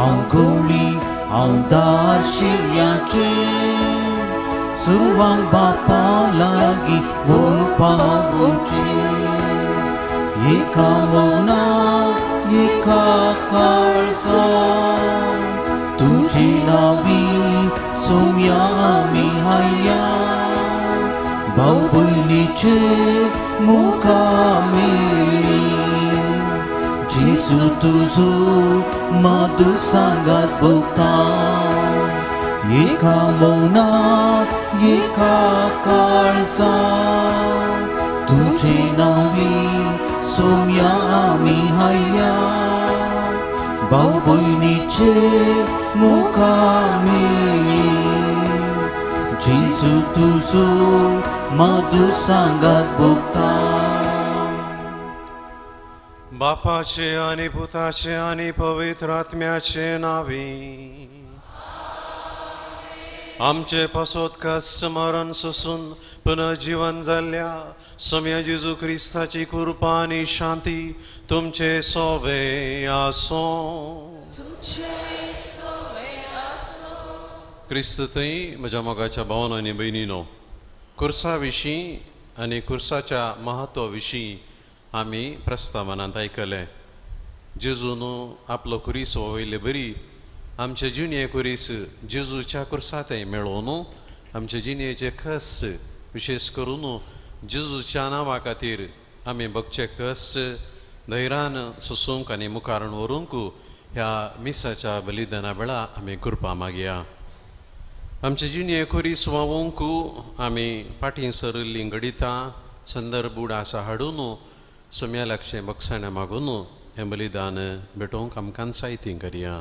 Angoli Audar Shiryache Surwang Bapa lagi Volpa Uche Yeka Mona Yeka Karsa Tuji Navi Sumya Mihaya Baubulniche Mukamiri Jesu tuzu madu sangat buktan Yeka mona yeka karsa Tuje navi somya amihaya Baubulniche mukamiri Jesu tuzu madu sangat buktan बापाचे आणि पुताचे आणि पवित्र आत्म्याचे नावी आमचे पासोत कष्ट मरण सोसून पुनः जीवन जाल्ल्या सम्य जेजू ख्रिस्ताची कृपा आणि शांती तुमचे सोवे आसो क्रिस्त थंय म्हज्या मोगाच्या भावांनो आनी भयणीनो कुर्सा विशीं आनी कुर्साच्या महत्वा विशीं आमी प्रस्तावनांत आयकले जेजून आपलो कुरीस वयले बरी आमचे जिणये कुरीस जेजूच्या कुर्सांतय मेळोवन आमचे जिणयेचे कश्ट विशेष करून जेजूच्या नांवा खातीर आमी भोगचे कश्ट धैर्यान सोसूंक आनी मुखार व्हरूंक ह्या मिसाच्या बलिदाना वेळा आमी कृपा मागया आमचे जिणये कुरीस व्हावूंक आमी फाटीं सरल्लीं घडितां संदर्भ आसा हाडून सोम्या लागचे बक्षाणें मागून हें बलिदान भेटोवंक आमकां साहित्य करया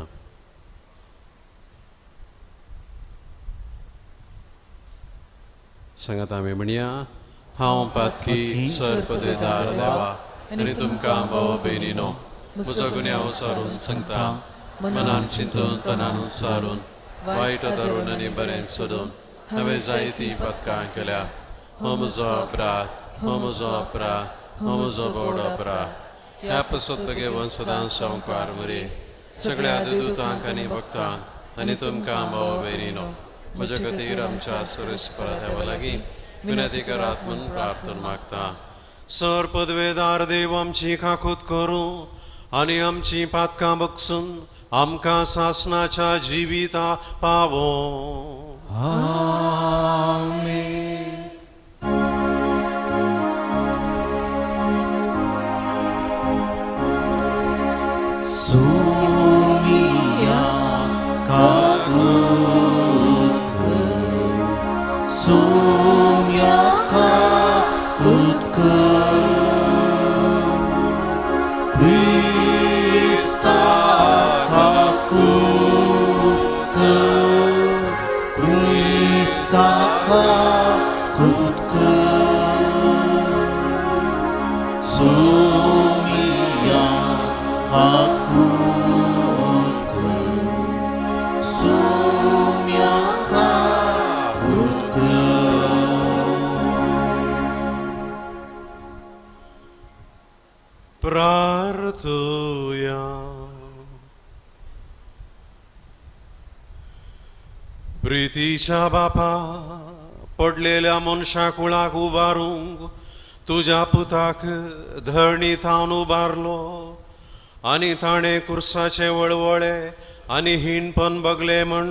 सांगात आमी म्हणया हांव पातकी सरपदवेदार देवा आनी तुमकां भाव भयणीनो म्हजो गुन्यांव सारून सांगता मनान चिंतून तनान सारून वायट धरून आनी बरें सोदून हांवें जायतीं पथकां केल्या हो म्हजो अपराध हो म्हजो अपराध हो म्हजो व्हड अपराध ह्या पासत बेगेवन सदांच संवकार मरे सगळ्या दूतांक आनी भक्तांक आनी तुमकां भाव भयणीनो म्हजे खातीर आमच्या सुरेस्पर देवा लागीं विनंती करात म्हूण प्रार्थना मागता सर पदवेदार देव आमची काकूत करूं आनी आमची पातकां बगसून आमकां सासणाच्या जिविता पावो आमेन Sumia kakut Sumia kakut Krista kakut Krista kakut Sumia kakut प्रार्थूया प्रितीच्या बापा पडलेल्या मनशा कुळाक उबारूंक तुज्या पुताक धरणींतावन उबारलो आनी ताणें कुर्साचे वळवळे आनी हिणपण बगले म्हण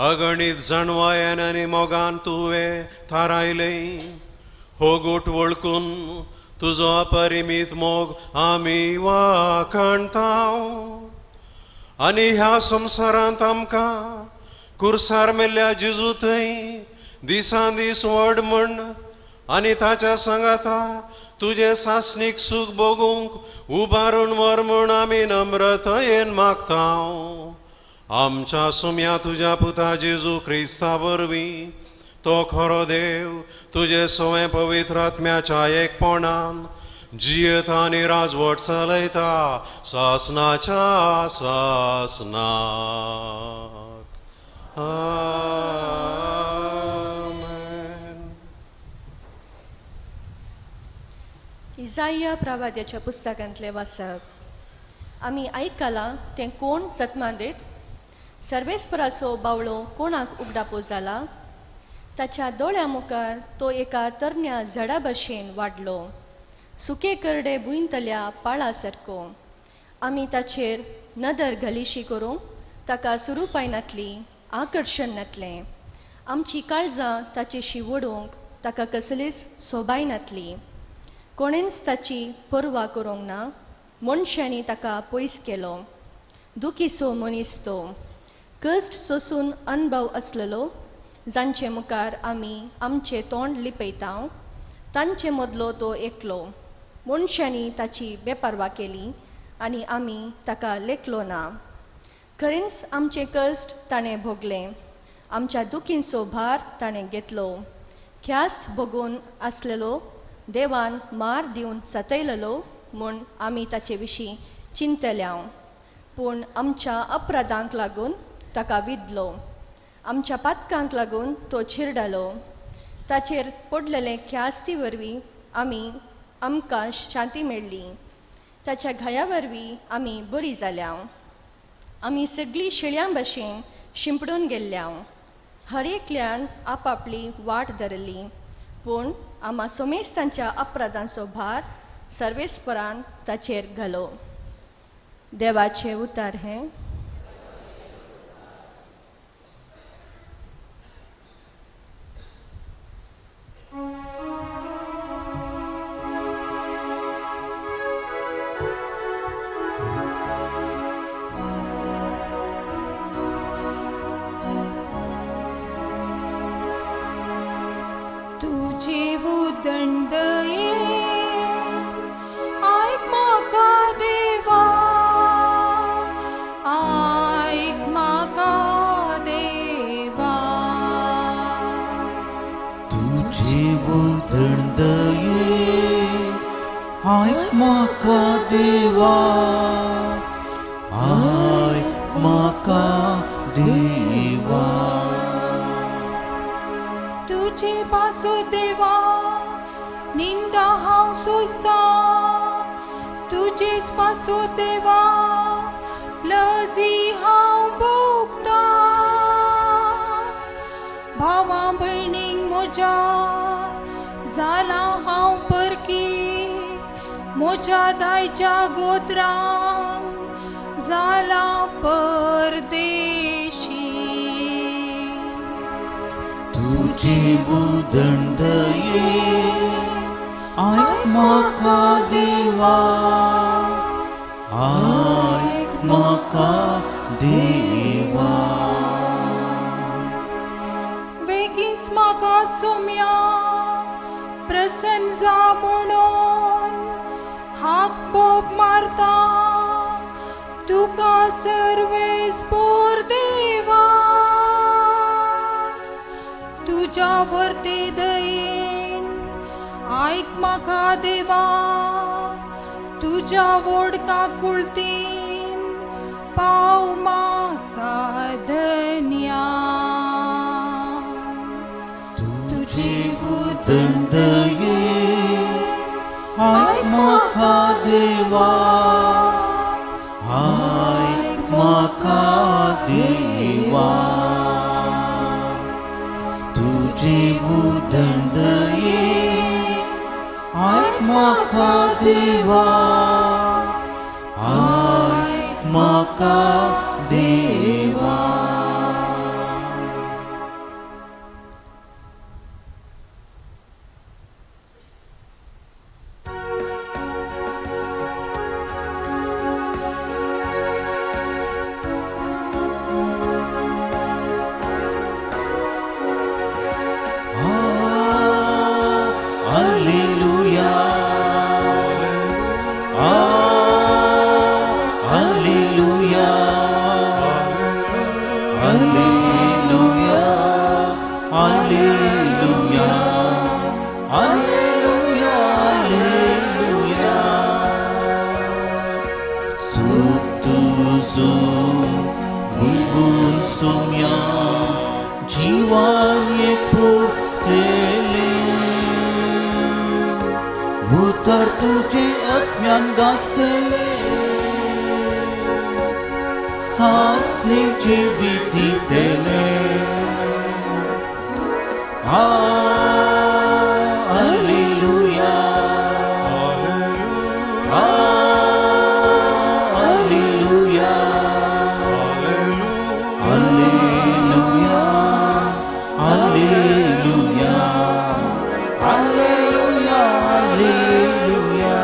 अगणीत जाणवायेन आनी मोगान तुवें थारायलें हो गोट वळखून तुजो अपरिमीत मोग आमी वाखाणताव आनी ह्या संवसारांत आमकां कुर्सार मेल्ल्या जेजू थंय दिसान दीस व्हड म्हण आनी ताच्या सांगाता तुजे सासणीक सूख भोगूंक उबारून व्हर म्हूण आमी नम्रतायेन मागताव आमच्या सुम्या तुज्या पुता जेजू क्रिस्ता वरवीं तो खरो देव तुजे सवय पवित्र आत्म्याच्या एकपणान जियेता आनी राजवट चलयता सासणाच्या सासनाक आमेन. इसाया प्रवाद्याच्या पुस्तकांतले वाचप आमी आयकलां तें कोण सतमांदेत सर्वेस्पराचो बावळो कोणाक उगडापो जाला ताच्या दोळ्या मुखार तो एका तरण्या झाडा भशेन वाडलो सुके करडे भुंयतल्या पाळा सारको आमी ताचेर नदर घालिशी करूंक ताका सुरूपायनातली आकर्शण नातलें आमची काळजां ताचेशी ओडूंक ताका कसलीच सोबाय नातली कोणेंच ताची पर्वा करूंक ना मनशांनी ताका पयस केलो दुखीसो मनीस तो कश्ट सोसून अनुभव आसलेलो जांचे मुखार आमी आमचें तोंड लिपयता तांचे मदलो तो एकलो मनशांनी ताची बेपर्वा केली आनी आमी ताका लेखलो ना खरेंच आमचें कश्ट ताणें भोगलें आमच्या दुखींचो भार ताणें घेतलो ख्यास्त भोगून आसलेलो देवान मार दिवन सतयलेलो म्हूण आमी ताचे विशीं चिंतल्या पूण आमच्या अपराधांक लागून ताका विधलो आमच्या पातकांक लागून तो चिरडलो ताचेर पडलेले ख्यास्ती वरवीं आमकां शांती मेळ्ळी ताच्या घाया वरवीं आमी बरीं जाल्या आमी सगळीं शेळ्यां भशेन शिंपडून गेल्ल्या हर एकल्यान आपआपली वाट धरली पूण आम्हा सोमेस्तांच्या अपराधांचो भार सर्वेस्परान ताचेर घालो देवाचे उतार हें तुझे उदंड ऐक म्हाका देवा ऐक म्हाका देवा तुझे उदंड ऐक म्हाका देवा ऐक म्हाका देवा तुझे पासो देवा निंदा हांव सोंसता तुजेच पासो देवा लजी हांव भोगता भावा भयणीक म्हज्या जाला हांव परकी म्हज्या दायच्या गोत्रांक जाला परदेशी तुझे उदंड ऐक म्हाका देवा ऐक म्हाका देवा बेगीस म्हाका सोम्या प्रसन्न जा म्हणून हाक बोब मारता तुका सर्वेस पोर देवा तुझ्या वर्ते दयेन ऐक म्हाका देवा तुझ्या वोडका कुळतीन पाव म्हाका धन्या तुझे उदंड ऐक म्हाका देवा ऐक म्हाका देवा तुझे उदंड ऐक म्हाका देवा ऐक म्हाका देवा तुझे आत्म्यान गाजतले नाचने जिवित दितले hallelujah hallelujah hallelujah hallelujah hallelujah hallelujah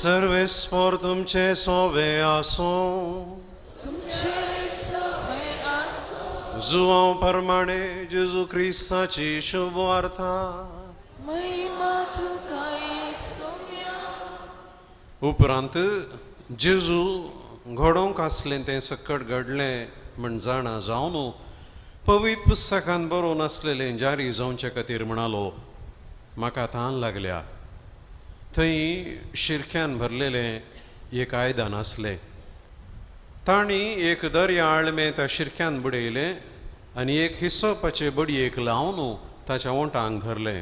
सर्वे स्पोर तुमचे सोवे आसो तुमचे सवे आसो जुवां प्रमाणे जेजू ख्रिस्ताची शुभ वार्ता महिमा तुका येसुया उपरांत जेजू घडोवंक आसलें तें सकट घडलें म्हण जाणा जावन पवित्र पुस्तकांत बरोवन आसलेलें जारी जावचे खातीर म्हणालो म्हाका तान लागल्या थंय शिरक्यान भरलेलें एक आयदन आसलें तांणी एक दर्या आळमें त्या शिरक्यान बुडयलें आनी एक हिसोपाचे बडयेक लावन ताच्या ओंटांक धरलें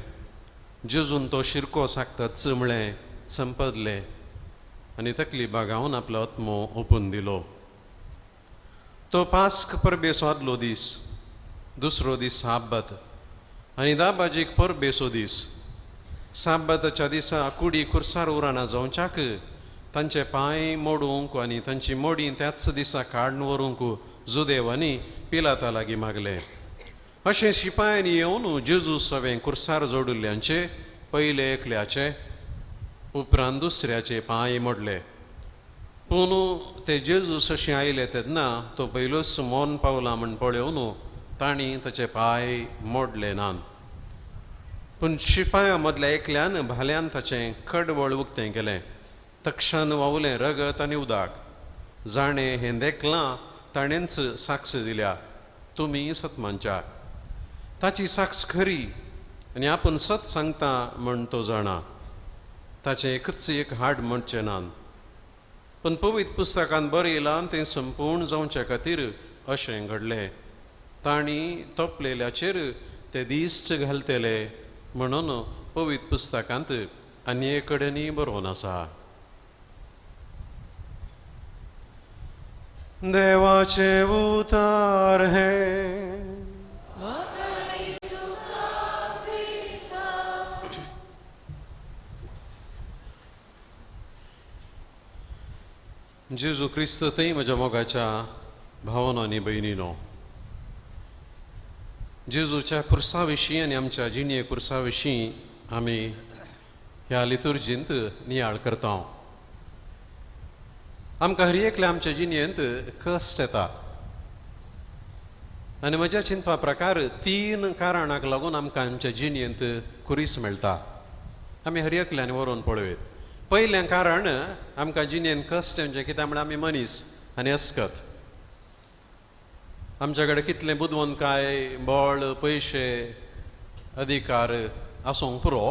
जेजून तो शिरको साकता चमळें संपदलें आनी तकली बागावन आपलो आत्मो ओपून दिलो तो पास्क परबेसो आदलो दीस दुसरो दीस साब्बत आनी दाबाजीक परबेसो दीस साब्बताच्या दिसा कुडी खुर्सार उराना जावच्याक तांचे पांय मोडूंक आनी तांची मोडी त्याच दिसा काडून व्हरूंक जुदेवांनी पिलाता लागीं मागलें अशें शिपायांनी येवन जेजू सवें खुर्सार जोडिल्ल्यांचे पयले एकल्याचे उपरांत दुसऱ्याचे पांय मोडले पूण ते जेजू अशें आयले तेन्ना तो पयलोच मोन पावला म्हण पळोवन तांणी ताचे पांय मोडले नात पूण शिपायां मदल्या एकल्यान भाल्यान ताचें कडवळ उक्तें केलें तक्षण वावलें रगत आनी उदक जाणें हें देखलां ताणेंच साक्ष दिल्या तुमी सतमांच्या ताची साक्ष खरी आनी आपूण सत सांगता म्हण तो जाणा ताचें एकच एक हाड म्हणचें ना पूण पवित्र पुस्तकांत बरयलां तें संपूर्ण जावचे खातीर अशें घडलें तांणी तोपलेल्याचेर ते दिश्ट घालतले म्हणून पवित्र पुस्तकांत आनी एक कडेनय बरोवन आसा देवाचे उतार हे वगळी तुका ख्रिस्ता जेजू क्रिस्त थंय म्हज्या मोगाच्या भावांनो आनी भयणीनो जेजूच्या खुर्सा विशीं आनी आमच्या जिणे खुर्सा विशीं आमी ह्या लितुर्जींत नियाळ करता आमकां हर एकल्या आमच्या जिणेंत कश्ट येता आनी म्हज्या चिंतपा प्रकार 3 कारणांक लागून आमकां आमच्या जिणेंत कुरीस मेळटा आमी हर एकल्यान व्हरून पळयत पयलें कारण आमकां जिणेंत कश्ट म्हणजे कित्याक म्हळ्यार आमी मनीस आनी अस्कत आमच्या कडेन कितलें बुदवंतकाय बळ पयशे अधिकार आसूंक पुरो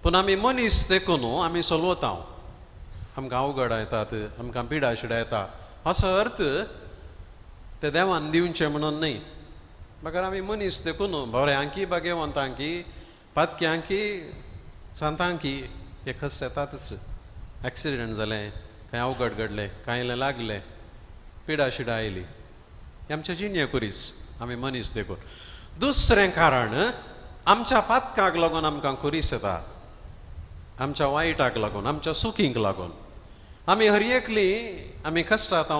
पूण आमी मनीस देखून आमी चलवता आमकां अवघडा येतात आमकां पिडा शिडा येता असो अर्थ ते देवान दिवचें म्हणून न्ही म्हाका आमी मनीस देखून बऱ्यांकी भाग्यवंतांकी पातक्यांकी सांतांकी हे कश्ट येतातच एक्सिडेंट जालें कांय अवघड घडलें कांय लागलें पिडा शिडा आयली आमच्या जिणे कुरीस आमी मनीस देखून दुसरें कारण आमच्या पातकाक लागून आमकां कुरीस येता आमच्या वायटाक लागून आमच्या सुखींक लागून आमी हर एकली आमी कश्टांत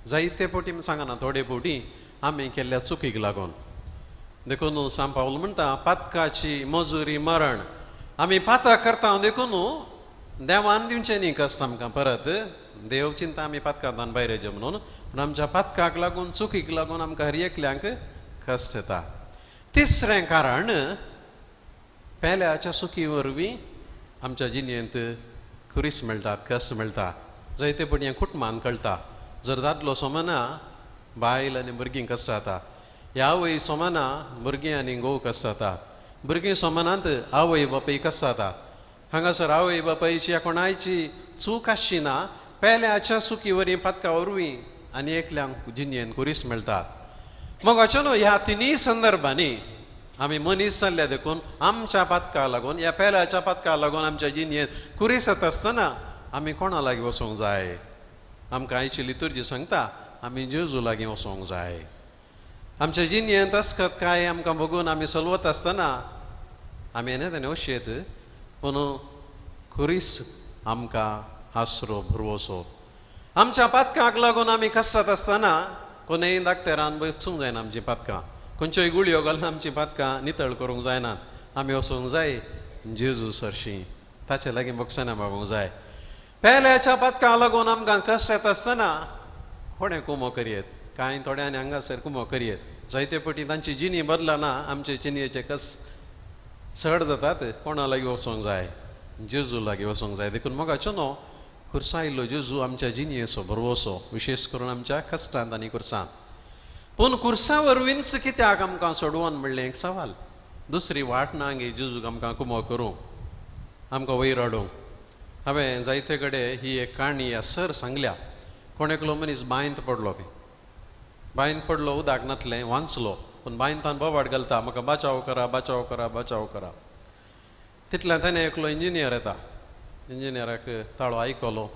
जायते पोटी सांगना थोडे पोटी आमी केल्ल्या चुकीक लागून देखून सांत पावल म्हणटा पातकाची मजुरी मरण आमी पातक करता देखून देवान दिवचें न्ही कश्ट आमकां परत देव चिंता आमी पातकांतल्यान भायर येवचें म्हणून पूण आमच्या पातकाक लागून चुकीक लागून आमकां हर एकल्यांक कश्ट येता तिसरें कारण पेल्याच्या सुखी वरवीं आमच्या जिणेंत कुरीस मेळटात कश्ट मेळटा जायते पूण हें कुटुंबान कळटा जर दादलो सोमाना बायल आनी भुरगीं कश्ट जाता आवय सोमाना भुरगीं आनी घोव कश्ट जाता भुरगीं सोमानांत आवय बापाय कश्ट जाता हांगासर आवय बापायची कोणायची चूक आसची ना पेल्याच्या सुखी वरीं पातका वरवीं आनी एकल्यांक जिणेंत कुरीस मेळटात मग अचानो ह्या तिनूय संदर्भांनी आमी मनीस जाल्ल्या देखून आमच्या पातका लागून ह्या पेल्याच्या पातका लागून आमच्या जिणेंत कुरीस येता आसतना आमी कोणा लागीं वचोंक जाय आमकां आयची लितुर्जी सांगता आमी जेजू लागीं वचोंक जाय आमच्या जिणेंत आसतात काय आमकां बघून आमी चलवत आसतना आमी येने वशेत पूण खरीच आमकां आसरो भरवोसो आमच्या पातकांक लागून आमी कासात आसतना कोणेय दाखतेरान बसूंक जायना आमची पातकां खंयच्योय गुळयो घालून आमची पातकां नितळ करूंक जायनात आमी वचोंक जाय जेजू सरशी ताचे लागीं बक्षाना मागूंक जाय पेल्याच्या पातकां लागून आमकां कस येता आसतना थोडे कुमो करयेत कांय थोड्यांनी हांगासर कुमो करयेत जायते फावटी तांची जिणी बदलना आमचे जिणयेचे कस चड जातात कोणा लागीं वचोंक जाय जेजू लागीं वचोंक जाय देखून मोगाचो न्हू खुर्सायिल्लो जेजू आमच्या जिणयेचो बरोवसो विशेश करून आमच्या कश्टांत आनी खुर्सांत पूण खुर्सा वरवींच कित्याक आमकां सोडवोन म्हणलें एक सवाल दुसरी वाट ना गे जेजूक आमकां कुमो करूं आमकां वयर हाडूंक हांवें जायते कडेन ही एक काणी ह्या सर सांगल्या कोण एकलो मनीस बांयंत पडलो खंय बांयंत पडलो उदक नातलें वांचलो पूण बांयंतान बोवाड घालता म्हाका बचाव करा बचाव करा बचाव करा तितल्यान ताणें एकलो इंजिनियर येता इंजिनियराक ताळो आयकलो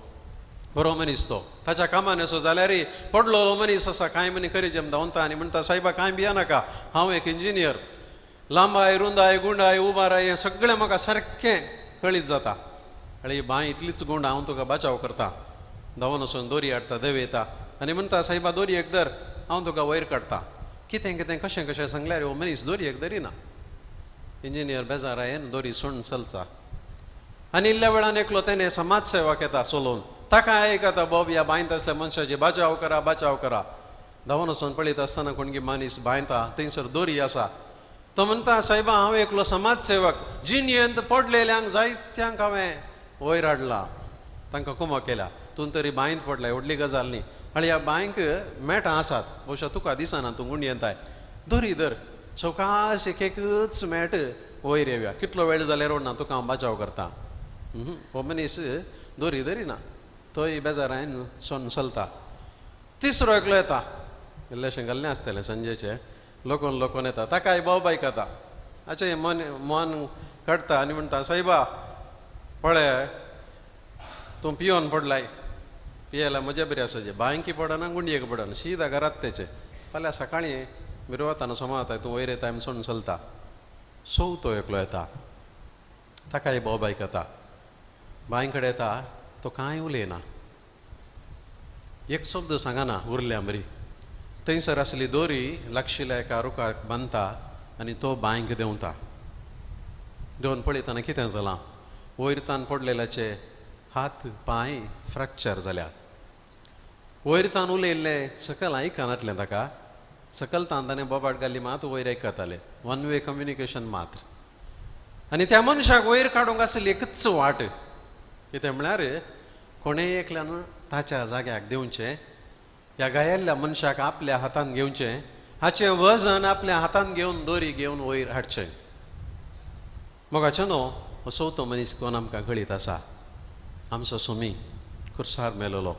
बरो मनीस तो ताच्या कामान असो जाल्यार पडलो मनीस आसा कांय मनी करी जेम धांवता आनी म्हणटा सायबा कांय भिया नाका हांव एक इंजिनियर लांबाय रुंदाय गुंडाय उबाराय हें सगळें म्हाका सारकें कळीत जाता अळे बांय इतलीच गुंड हांव तुका बचाव करता धांवन वचून दोरी हाडटा देंवयता आनी म्हणटा सायबा दोरयेक धर हांव तुका वयर काडटा कितें कितें कशें कशें सांगल्यार हो मनीस दोरयेक धरिना इंजिनियर बेजार येन दोरी सोडून चलता आनी इल्ल्या वेळान एकलो तेणें समाज सेवक येता चलोवन ताका आयकता बॉब ह्या बांयत आसल्या मनशाची बचाव करा धांवन वचून पळयता आसतना कोणगी मनीस बांयता थंयसर दोरी आसा तो म्हणटा सायबा हांव एकलो समाज सेवक जिणयेंत पडलेल्यांक जायत्यांक हांवें वयर हाडला तांकां कुमो केल्या तूं तरी बांयत पडला व्हडली गजाल न्ही आनी ह्या बांयक मेटां आसात भोवशा तुका दिसना तूं गुंडयेंताय दोरी धर चौकास एकच मेट वयर येवया कितलो वेळ जाल्यार ओडना तुका हांव बचाव करता हो मनीस दोरी धरिना तोय बेजारान सोन चलता तिसरो एकलो येता इल्लेशें घाल्लें आसतलें संजेचें लोकोन येता ताकाय बाब आयकता अच्छा मन काडटा आनी म्हणटा सायबा पळय तूं पियोन पडलाय पियेला मजा बरी आसाचे बांयकी पडना गुंडयेक पडना सीदा घरात तेचे फाल्यां सकाळीं विरवताना सोमावताय तूं वयर येता आमी सोडून चलता तो एकलो येता ताकाय बाब आयकता बांय कडेन येता तो कांय उलयना एक शब्द सांगना उरल्या बरी थंयसर आसली दोरी लागशिल्ल्या एका रुखाक बांदता आनी तो बांयक देंवता देंवन पळयतना कितें जालां वयरतान पडलेल्याचे हात पांय फ्रॅक्चर जाल्यात वयरतान उलयल्लें सकयल आयकनातलें ताका सकयल ताणें बोबाट घाल्ली मात वयर आयकतालें वन वे कम्युनिकेशन मात्र आनी त्या मनशाक वयर काडूंक आसली एकच वाट कितें म्हळ्यार कोणेय एकल्यान ताच्या जाग्याक दिवचें ह्या गायल्ल्या मनशाक आपल्या हातान घेवचें हाचें वजन आपल्या हातान घेवन दोरी घेवन वयर हाडचें मोगाचें न्हू हो चवथो मनीस कोण आमकां कळीत आसा आमचो सुमी खुर्सार मेलोलो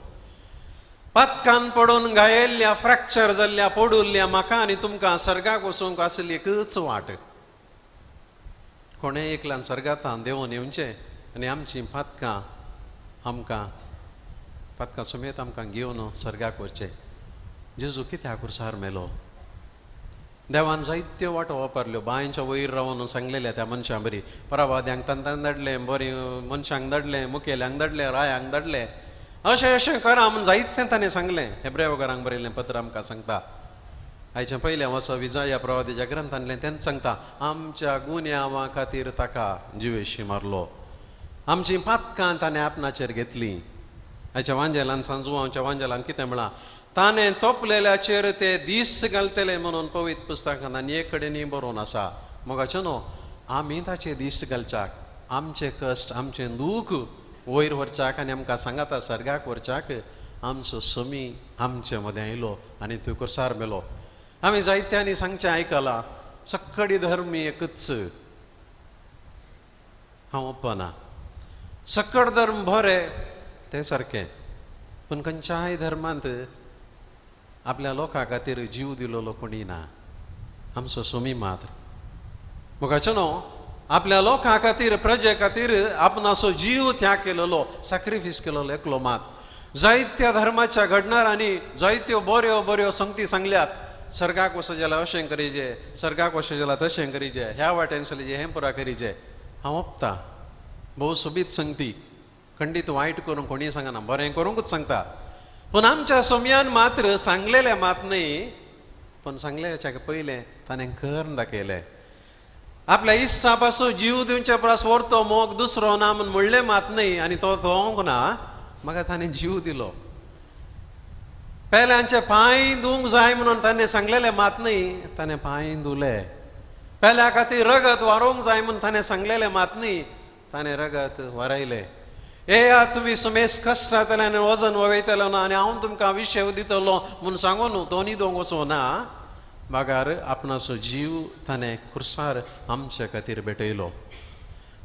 पातकान पडून घायल्ल्या फ्रॅक्चर जाल्ल्या पडुल्ल्या म्हाका आनी तुमकां सर्गाक वचूंक आसली एकच वाट कोणेय एकल्यान सर्गांतान देंवून येवचें आनी आमचीं पातकां आमकां पातकां समेत आमकां घेवन सर्गाक वचचें जेजू कित्याक खुर्सार मेलो देवान जायत्यो वाटो वापरल्यो बांयच्या वयर रावन सांगलेल्या त्या मनशां बरी परावाद्यांक तंतान धाडलें बरी मनशांक धाडलें मुखेल्यांक धाडलें रायांक धाडलें अशें करा म्हूण जायतें ताणें सांगलें हेब्रेवकारांक बरयल्लें पत्र आमकां सांगता आयच्या पयल्या वर्सा विजाया प्रवादीच्या ग्रंथांतलें तेंच सांगता आमच्या गुन्यांवां खातीर ताका जिवेशी मारलो आमचीं पातकां ताणें आपणाचेर घेतलीं आयच्या वांजेलान सांजुवांच्या वांजेलान कितें म्हळां ताणें तोपलेल्याचेर ते दीस घालतले म्हणून पवित्र पुस्तकांत आनी एक कडेन बरोवन आसा मोगाचें न्हू आमी ताचे दीस घालच्याक आमचे कश्ट आमचें दूख वयर व्हरच्याक आनी आमकां सांगाता सर्गाक व्हरच्याक आमचो समी आमचे मदें आयलो आनी तो खुर्सार मेलो आमी जायत्यांनी सांगचें आयकलां सक्कडी धर्म एकच हांव ओपना सक्कड धर्म बरें तें सारकें पूण खंयच्याय धर्मांत आपल्या लोकां खातीर जीव दिलोलो कोणी ना आमचो सुमी मात मोगाचें न्हू आपल्या लोकां खातीर प्रजे खातीर आपणाचो जीव त्याग केलेलो, सॅक्रिफीस केलेलो एकलो मात. जायत्या धर्माच्या घडणाऱ्यांनी जायत्यो बऱ्यो बऱ्यो संगती सांगल्यात. सर्गाक वचत जाल्यार अशें करीचे, सर्गाक वचत जाल्यार तशें करीचे, ह्या वाटेन चलीचे, हें पुरा करीचे. हांव ओपता भोव सोबीत संगती, खंडीत वायट करूंक कोणी सांगना, बरें करूंकूच सांगता. पूण आमच्या सोमयान मात्र सांगलेलें मात न्ही, पण सांगलेच्या पयलें ताणें करून दाखयलें. आपल्या इश्टा पासून जीव दिवचे परस व्हरतो मोग दुसरो ना म्हूण म्हणलें मात न्ही, आनी तो थोंक ना, म्हाका ताणें जीव दिलो. पेल्यांचे पांय धुवंक जाय म्हणून ताणें सांगलेलें मात न्ही, ताणें पांय धुले. पेल्या खातीर रगत वारोवंक जाय म्हणून ताणें सांगलेलें मात न्ही, ताणें रगत वारयलें. या तुमी सुमेस कश्ट जातलें आनी वजन वयतलो ना, आनी हांव तुमकां विशय दितलो म्हूण सांगून दोनी दोंग वचूं ना, मागार आपणाचो जीव ताणें खुर्सार आमचे खातीर भेटयलो.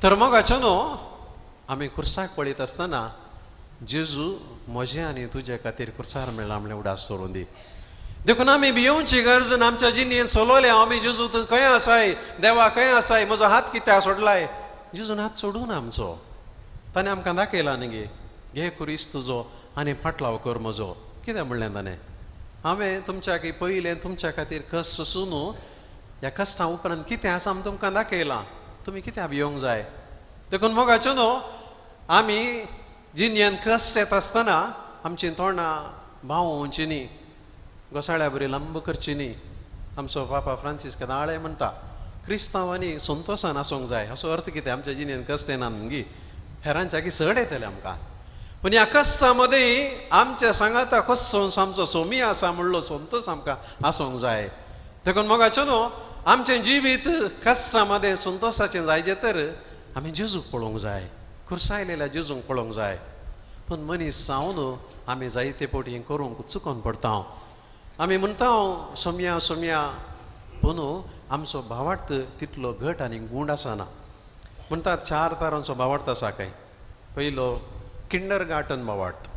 तर मोगाचें न्हू, आमी खुर्साक पळयत आसतना जेजू म्हजे आनी तुजे खातीर खुर्सार मेळ्ळा म्हणलें उडास सोडून दी. देखून आमी भियोवची गरज ना. आमच्या जिणेंत चलोवले आमी जेजू तूं खंय आसाय, देवा खंय आसाय, म्हजो हात कित्याक सोडलाय. जेजून हात सोडूं ना आमचो. ताणें आमकां दाखयला न्ही, घे कुरीस तुजो आनी फाटलाव कर म्हजो. कितें म्हणलें ताणें, हांवें तुमच्या पयलें तुमच्या खातीर कश्ट सोसूं न्हू, ह्या कश्टा उपरांत कितें आसा आमी तुमकां दाखयलां, तुमी कित्याक भियोंक जाय. देखून मोगाचें न्हू, आमी जिणेंत कश्ट येता आसतना आमचीं तोंडां भावोवची न्ही, घोसाळ्या बरी लांब करची न्ही. आमचो पापा फ्रांसीस केदाळे म्हणटा, क्रिस्तांवांनी संतोशान आसूंक जाय. हाचो अर्थ कितें, आमच्या जिणेंत कश्ट येना न्ही, हेरांच्या की चड येतले आमकां. पूण ह्या कश्टा मदीं आमच्या सांगाता कसो आमचो सोमी आसा म्हणलो संतोश आमकां आसूंक जाय. देखून मोगाचें न्हू, आमचें जिवीत कश्टा मदें संतोशाचें जायचें तर आमी जेजूक पळोवंक जाय, खुर्सायलेल्या जेजूंक पळोवंक जाय. पूण मनीस जावन आमी जायते फावटी हें करूंक चुकोन पडटा. आमी म्हणटा सोम्या सोम्या, पूण आमचो भावार्थ तितलो घट आनी गूंड आसना. म्हणटात 4 तरांचो भावार्थ आसा काय. पयलो किंडर गार्टन भावार्थ.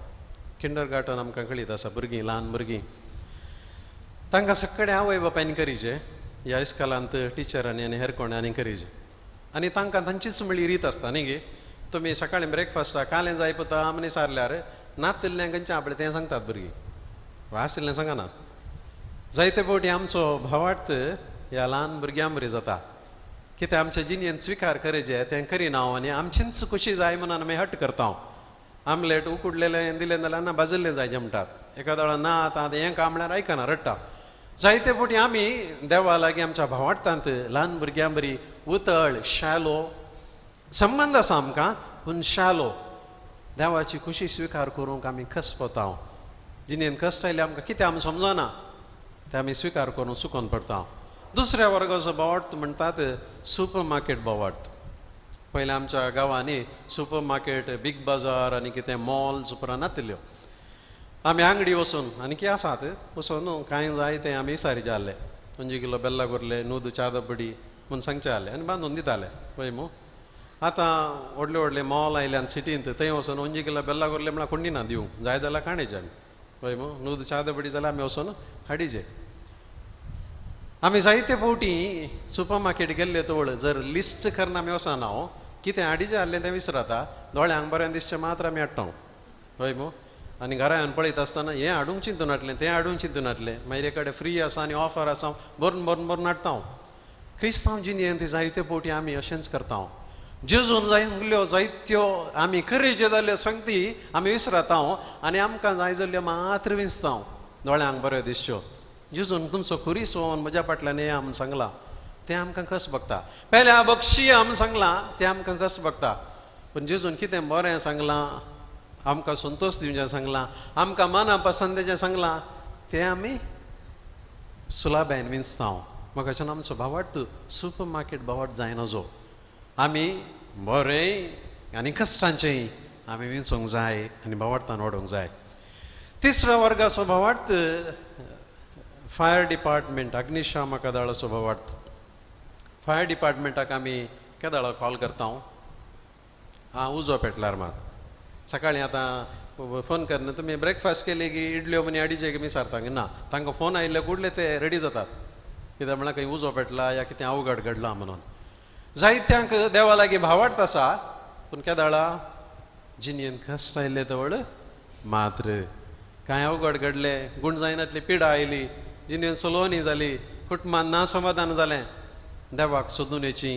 किंडर गार्टन आमकां कळीत आसा, भुरगीं ल्हान भुरगीं, तांकां सगळे आवय बापायन करीचे, ह्या इस्कालांत टिचरांनी आनी हेर कोणांनी करीचे. आनी तांकां तांचीच म्हणली रीत आसता न्ही गे. तुमी सकाळीं ब्रेकफास्टाक कालें जाय पता मनीस सारल्यार नातिल्लें खंयचें आपलें तें सांगतात भुरगीं, वासिल्लें सांगनात. जायते फावटी आमचो भावार्थ ह्या ल्हान भुरग्यां बरी जाता. कितें आमच्या जिणेंत स्विकार करचें तें करिना आनी आमचीच खुशी जाय म्हणून आमी हट करता. आमलेट उकडलेलें दिलें जाल्यार ना भाजल्लें जायचें म्हणटात. एका दाडा ना आतां हें काम म्हळ्यार आयकना, रडटा. जायते फावटी आमी देवा लागीं आमच्या भावार्थांत ल्हान भुरग्यां बरी उतळ शालो संबंद आसा आमकां, पूण शालो देवाची खुशी स्विकार करूंक आमी कस पोता. जिणेंत कश्ट आयले आमकां कितें आमी समजना तें आमी स्विकार करून चुकोन पडटा. दुसऱ्या वर्गाचो भावार्थ म्हणटात सुपर मार्केट भावार्थ. पयलीं आमच्या गांवांनी सुपर मार्केट, बीग बाजार आनी कितें मॉल्स उपरांत नातिल्ल्यो. आमी आंगडी वचून आनी कितें आसात वचून कांय जाय तें आमी विचारीचे आहले. 5 किलो बेल्ला गोरले, न्हू चादपडी म्हूण सांगचे आहले आनी बांदून दिताले पळय मू. आतां व्हडले व्हडले मॉल आयल्यान सिटींत, थंय वचून 5 किलो बेल्ला गोरले म्हळ्यार कोण दिना दिवंक, जाय जाल्यार काणयचे आमी पळय मू. न्हू चादपडी जाल्यार आमी वचून हाडीचे. आमी जायते फावटी सुपर मार्केट गेल्ले तवळ जर लिस्ट करना आमी वचना हांव कितें हाडीचें आहलें तें विसरता. दोळ्यांक बरें दिसचें मात्र आमी हाडटा पळय मू. आनी घरा येवन पळयता आसतना हें हाडूंक चिंतून हाडलें, तें हाडूंक चिंतून हाडलें, मागीर एक कडेन फ्री आसा आनी ऑफर आसा भरून भरून भरून हाडटा हांव. क्रिस्तांव जिणेंत जायते फावटी आमी अशेंच करता. जेजून जायल्यो जायत्यो आमी करेजे जाल्यो संगती आमी विसरता आनी आमकां जाय जाल्यो मात्र विंचता. दोळ्यांक बऱ्यो दिसच्यो. जेजून तुमचो खुरीस व्होवन म्हज्या फाटल्यान येया म्हूण सांगलां, तें आमकां कस बगता. पेल्या बक्षी म्हूण सांगलां, तें आमकां कस बगता. पूण जेजून कितें बरें सांगलां, आमकां संतोश दिवचें सांगलां, आमकां मना पसंदेचें सांगलां, तें आमी सुलाबायन विंचता. म्हाका आमचो भावार्थ सुपर मार्केट भावार्थ जायना जो. आमी बरें आनी कश्टांचेंय आमी विंचूंक जाय आनी भावार्थान वाडोवंक जाय. तिसऱ्या वर्गाचो भावार्थ फायर डिपार्टमेंट, अग्निशामक दळाचो भावार्थ. फायर डिपार्टमेंटाक आमी केदाळो कॉल करता. उजो पेटल्यार मात सकाळीं आतां फोन करना, तुमी ब्रेकफास्ट केले की इडल्यो म्हणी हाडीचे की विचारता ना, तांकां फोन आयिल्ले कुडले ते रेडी जातात. कित्याक म्हळ्यार खंय उजो पेटला या कितें अवघड घडलां म्हणून. जायत्यांक देवा लागीं भावार्थ आसा पूण केदाळा जिणयेन कश्ट आयिल्ले तवळ मात्र कांय अवघड घडले गुणजायनातली पिडा आयली जिणयेन सलोनी जाली कुटुंबान ना समाधान जालें देवाक सोदून येची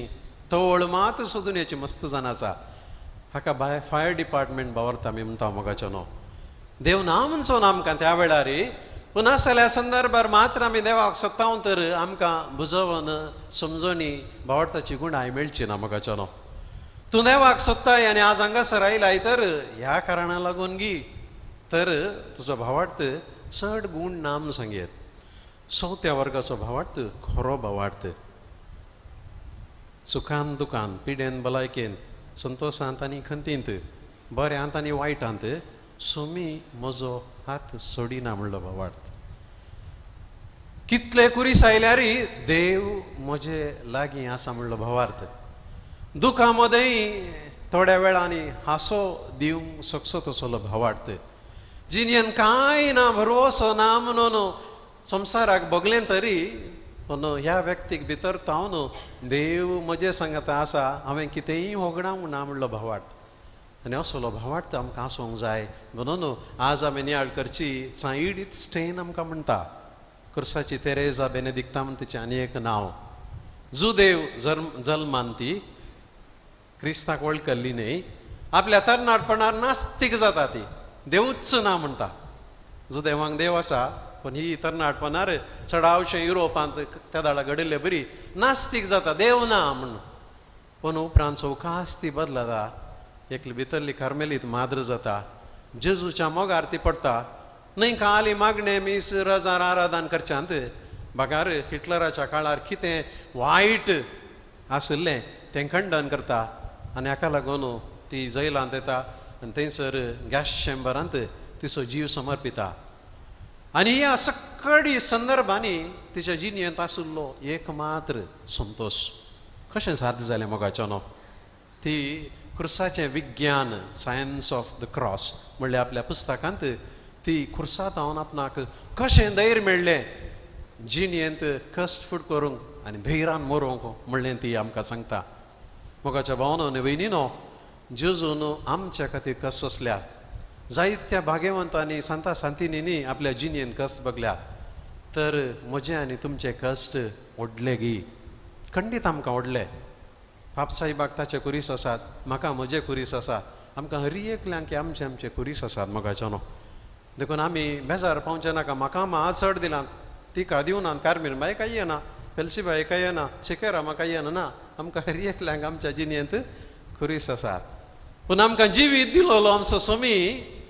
तवळ मात सोदून येची मस्त जाण आसा हाका भायर फायर डिपार्टमेंट भावार्थ आमी म्हणटा मोगाचो न्हू देव ना म्हणसोन आमकां त्या वेळार पूण आसल्या संदर्भार मात्र आमी देवाक सतावन तर आमकां बुजवण समजोनी भावार्थाची गुणाय मेळची ना मोगाचो न्हू तूं देवाक सोदताय आनी आज हांगासर आयलाय तर ह्या कारणा लागून गी तर तुजो भावार्थ चड गूण नाम सांगेत चवथ्या वर्गाचो भावार्थ खरो भावार्थ सुखान दुखान पिडेन भलायकेन संतोशांत आनी खंतींत बऱ्यांत आनी वायटांत सोमी म्हजो हात सोडिना म्हणलो भावार्थ कितले कुरीस आयल्यारी देव म्हजे लागीं आसा म्हणलो भावार्थ दुखा मदेंय थोड्या वेळांनी हांसो दिवंक शकचो तसलो भावार्थ जिणयेन कांय ना भरवोसो ना म्हणून संवसाराक बगलें तरी पूण ह्या व्यक्तीक भितर तावन देव म्हजे सांगता आसा हांवें कितेंय होगडावंक ना म्हणलो भावार्थ आनी असलो भावार्थ आमकां आसूंक जाय म्हणून आज आमी नियाळ करची सां इडीथ स्टेन आमकां म्हणटा कुर्साची तेरेजा बेनेदिक्ता म्हण तिचें आनी एक नांव जुदेव जल्मान ती क्रिस्ताक वळखली न्ही आपल्या तरणाटपणार नास्तीक जाता ती देवूच ना म्हणटा जुदेवांक देव आसा पण ही तरणाटपणार चडावशे युरोपांत त्या दाळा घडिल्ले बरी नास्तीक जाता देव ना म्हण पूण उपरांत चौकास्ती बदलता एकली भितरली कार्मेलीत माद्र जाता जेजूच्या मोगार ती पडटा न्हय खाली मागणे मीस रजार आराधन करच्यांत बगार हिटलराच्या काळार कितें वायट आसलें तें खंडन करता आनी हाका लागून ती जैलांत येता आनी थंयसर गॅस चेंबरांत तिचो जीव समर्पिता आनी ह्या सकळी संदर्भांनी तिच्या जिणयेंत आशिल्लो एक मात्र संतोश कशें साध्य जालें मोगाचो न्हू ती खुर्साचें विज्ञान सायन्स ऑफ द क्रॉस म्हणल्यार आपल्या पुस्तकांत ती खुर्सात हांवन आपणाक कशें धैर्य मेळ्ळें जिणयेंत कश्ट फूट करूंक आनी धैर्यान मरूंक म्हणलें ती आमकां सांगता मोगाच्या भावनो आनी भयणीनो जेजून आमच्या खातीर कश्ट सोंसल्या जायत्या भाग्यवंतांनी सांता सांतिनींनी आपल्या जिणयेंत कश्ट बगल्या तर म्हजे आनी तुमचे कश्ट ओडले गी खंडीत आमकां ओडले पापसाहेबाक ताचे कुरीस आसात म्हाका म्हजे कुरीस आसा आमकां हर एकल्यांक की आमचे आमचे कुरीस आसात मोगाचो न्हू देखून आमी बेजार पावचे नाका म्हाका हांव चड दिलां तिका दिवनात कार्मीन बाय काय येना पेल्सी बाय काय येना शिकेरा म्हाका येना ना आमकां हर एकल्यांक आमच्या जिणयेंत कुरीस आसात पूण आमकां जिवीत दिलोलो आमचो सोमी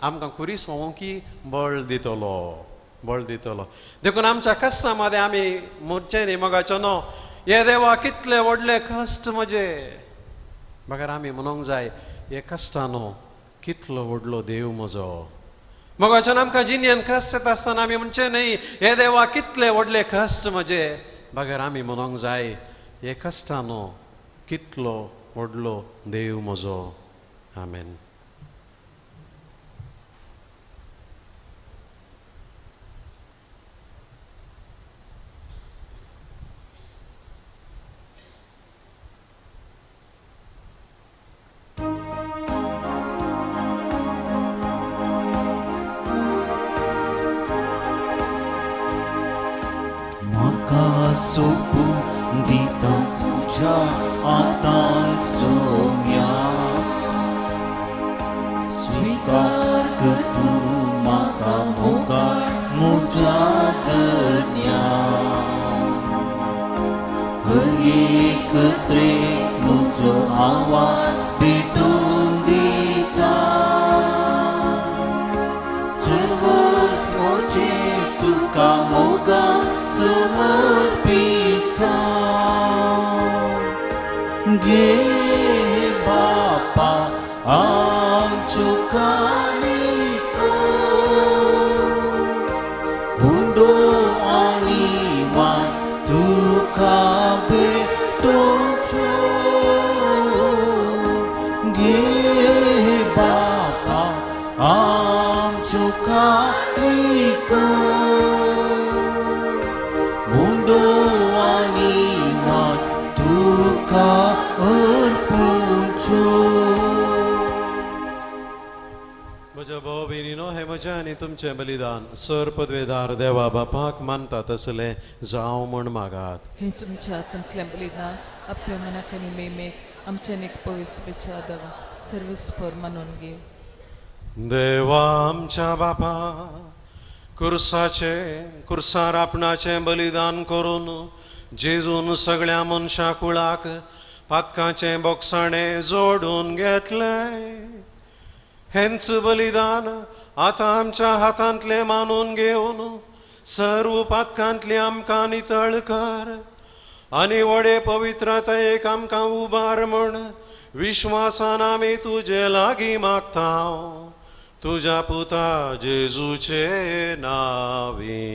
आमकां कुरीस पावोवंकी बळ दितलो देखून आमच्या कश्टा मध्ये आमी मोडचे न्ही मोगाचो न्हू हे देवा कितले व्हडले कश्ट म्हजे बगर आमी म्हणूंक जाय हे कश्टानो कितलो व्हडलो देव म्हजो मोगाचो आमकां जिणयेन कश्ट येता आसतना आमी म्हणचे न्ही हे देवा कितले व्हडले कश्ट म्हजे बगर आमी म्हणूंक जाय हे कश्टानो कितलो व्हडलो देव म्हजो आमेन सोपून दिता तुझ्या हातांत सोम्या स्वीकार कर तूं म्हाका मोगाळ म्हज्या धन्या हर एक त्रेक म्हजो आवाज पेटोवन दिता सर्वस्वचें तुका मोगाळ समर्पिता घे बापा आमच्यो काणयो हुंडो आनी वाण तुका भेटोवचो घे बापा आमच्यो काणयो हुंडो आनी वाण तुका म्हज्या भाव भयणीनो, हे म्हजें आनी तुमचें बलिदान सर पदवेदार देवा बापाक मानता तसलें जावं म्हण मागात. हे तुमच्या हातांतलें बलिदान आपल्या मनाक आनी मेमेक आमच्यान एक पवित्र विचारदवा सर्वस्पर मानून घे. देवा आमच्या बापा, कुर्सार आपणाचें बलिदान करून जेजून सगळ्या मनशा कुळाक पातकाचें बोगसाणें जोडून घेतलें. हेंच बलिदान आतां आमच्या हातांतलें मानून घेवन सर्व पातकांतली आमकां नितळ कर आनी व्हडे पवित्रतायेक आमकां उबार म्हण विश्वासान आमी तुजे लागीं मागता. तुज्या पुता जेजूचे नांवी.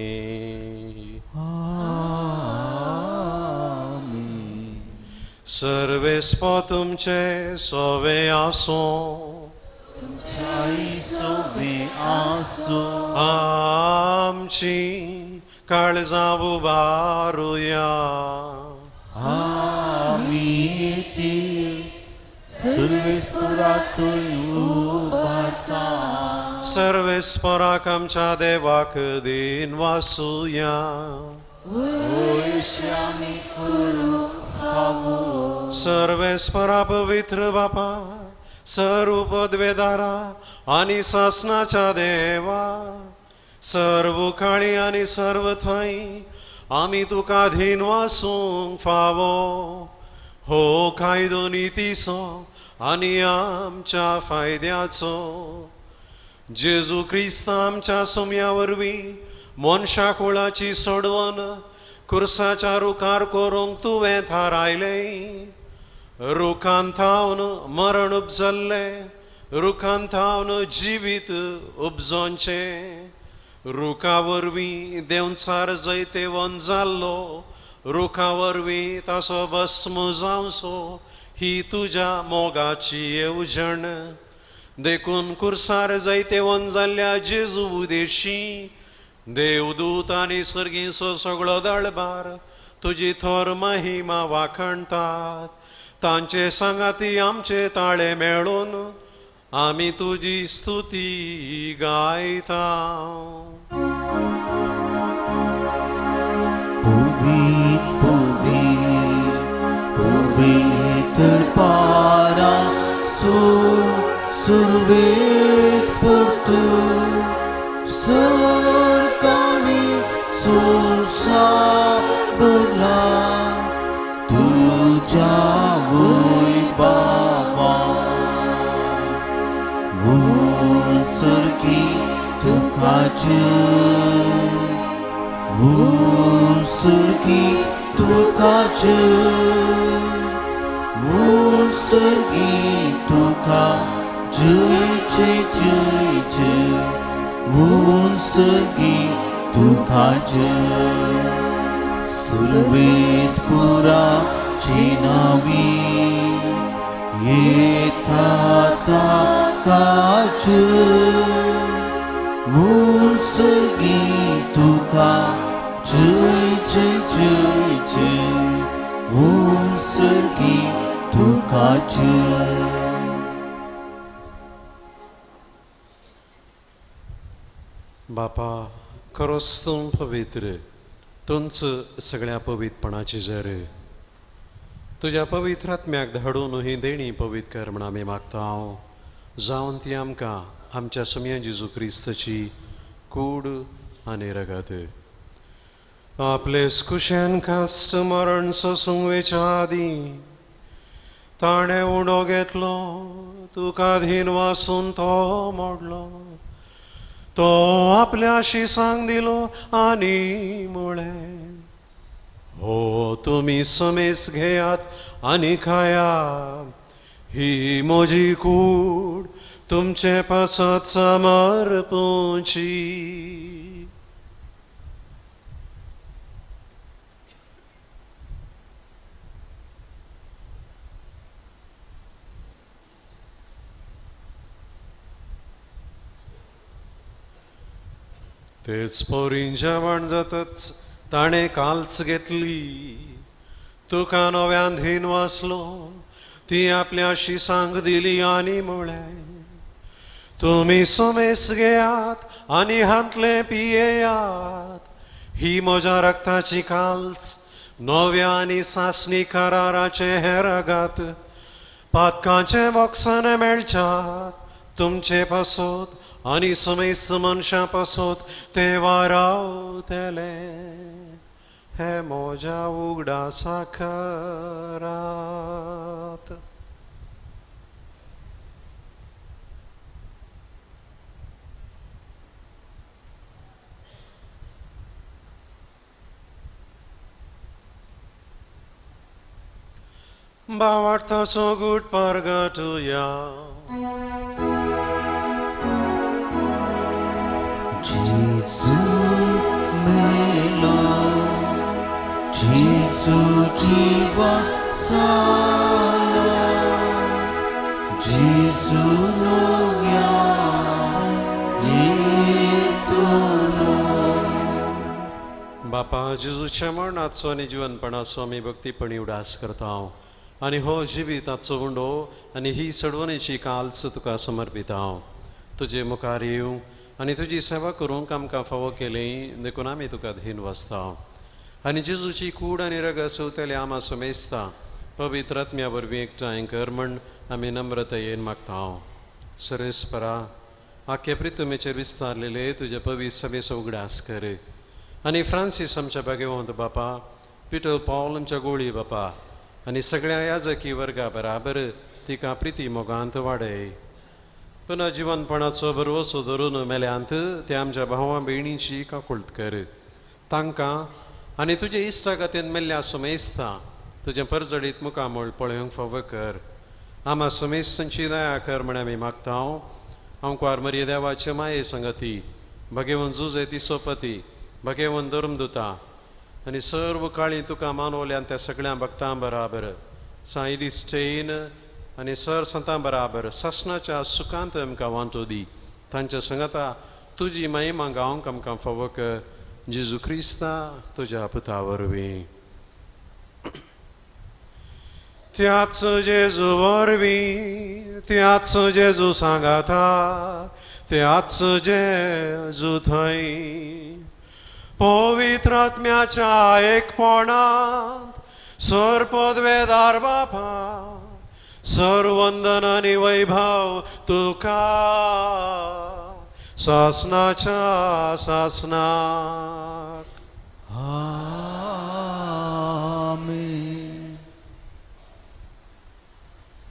सर्वेस्पो तुमचे सोवे आसूं. सोबे आसो आमची काळजां उबारुया. आमी ती सर्वेस्परातून उबारता. सर्वेस्पराक आमच्या देवाक दिन वासुया. वैश्यामी करूंक फावो. सर्वेस्परा पवित्र बापा, सर्व पदवेदारा आनी सासनाच्या देवा, सर्व काळी आनी सर्व थंय आमी तुका धीन वासूंक फावो. हो कायदो नितीचो आनी आमच्या फायद्याचो. जेजू क्रिस्त आमच्या सोम्या वरवीं मनशा कुळाची सोडवण कुर्साच्या रुखार करूंक तुवें थारायलें. रुखान थावन मरण उपजल्लें, रुखान थावन जिवीत उपजोंचें. रुखा वरवीं देंवचार जैतेवन जाल्लो, रुखा वरवीं ताचो भस्म जावचो, ही तुज्या मोगाची येवजण. देखून कुर्सार जैतेवन जाल्ल्या जेजू उदेशी देवदूत आनी सर्गीचो सगळो दळबार तुजी थोर महिमा वाखणटात. तांचे सांगाती आमचे ताळे मेळून आमी तुजी स्तुती गायता. Puviter para surveis por tu cercani sulsa bela tu javui baba vul serki tu kaje vul serki tu kaje vul serki tu kaje vul serki tu kaje survesura chinavi yetata kaje vul serki tu kaje vul serki tu kaje. बापा, खरोच तूं पवित्र, तूंच सगळ्या पवित्रपणाची जर तुज्या पवित्र आत्म्याक धाडून ही देणी पवित्र कर म्हण आमी मागता. हांव जावन ती आमकां आमच्या सुम्या जेजू क्रिस्ताची कूड आनी रगत आपले कुशेन कास्ट मरण सोसूंक वेच्या आदीं ताणें उडो घेतलो, तुका धीन वासून तो मोडलो. तो आपल्या शिसांक दिलो आनी म्हळें, हो तुमी समेस घेयात आनी खायात, ही म्हजी कूड तुमचे पासत समर्पूची. तेच पोरीं जेवण जातच ताणें काल्च घेतली, तुका नव्यान धीन वासलो, ती आपल्या शिसांक दिली आनी म्हळें, तुम्ही सुमेस घेयात आणि हातले पियेयात, ही म्हज्या रक्ताची काल्च नव्या आणि सासणी कराराचे हे रगात. पातकांचे मोक्षान मेळच्यात तुमचे पासोत आणि समेस्त मनशा पासोत ते वारावतले हे म्हज्या उगडा साखरात. Bavarta so good pargatuya. Jesu melo, Jesu jiva sala, Jesu novya etono. बापा जेजूच्या मरणाचो आणि जीवनपणाचो आमी भक्तीपणी उडास करता आणि हो जिविताचो उंडो आणि ही सडवणेची काल्स तुका समर्पित हांव. तुजे मुखार येवं आणि तुजी सेवा करूंक आमकां फावो केली देखून आमी तुका धीन वाचता. आणि जेजूची कूड आणि रग सवतले आमा समेस्ता पवित्र आत्म्या वरवीं एकठांय कर म्हण आमी नम्रतायेन मागता. सरेस्परा आख्या प्रितमेचेर विस्तारलेले तुजे पवित्र सभेचो उगडास कर. आणि फ्रांसीस आमच्या भाग्यवंत बापा, पीटर पॉल आमच्या गोळी बापा आणि सगळ्या याजकी वर्गा बराबर तिका प्रिती मोगांत वाडय. पुन्हा जीवनपणाचो भरवसो धरून मेल्यांत त्या आमच्या भावा भयणींची काकुळट कर. तांकां आनी तुजे इश्टागतीन मेल्ल्या समेस्ता तुजें परजडीत मुखामोळ पळोवंक फावो कर. आमा समेस्तांची दया कर म्हण आमी मागता. अंकुआर मरिये देवाचे माये संगती, भगेवन जुजे तिसोपती, भगेवन धर्मदुता आणि सर्व काळी तुका मानवल्यान त्या सगळ्या भक्तां बराबर सायडी स्टेन आणि सर संतां बराबर ससनाच्या सुखांत आमकां वांटो दी. तांच्या संगता तुजी महिमा गावंक आमकां फावो कर. जेजू क्रिस्ता तुज्या पुता वरवीं. त्याच जेजू वरवीं, त्याच जेजू सांगाता, त्याच जेजू थंय पवित्र आत्म्याच्या एकपणांत सर पदवेदार बापा, सर वंदन आणि वैभव तुका सासनाच्या सासनाक. आमेन.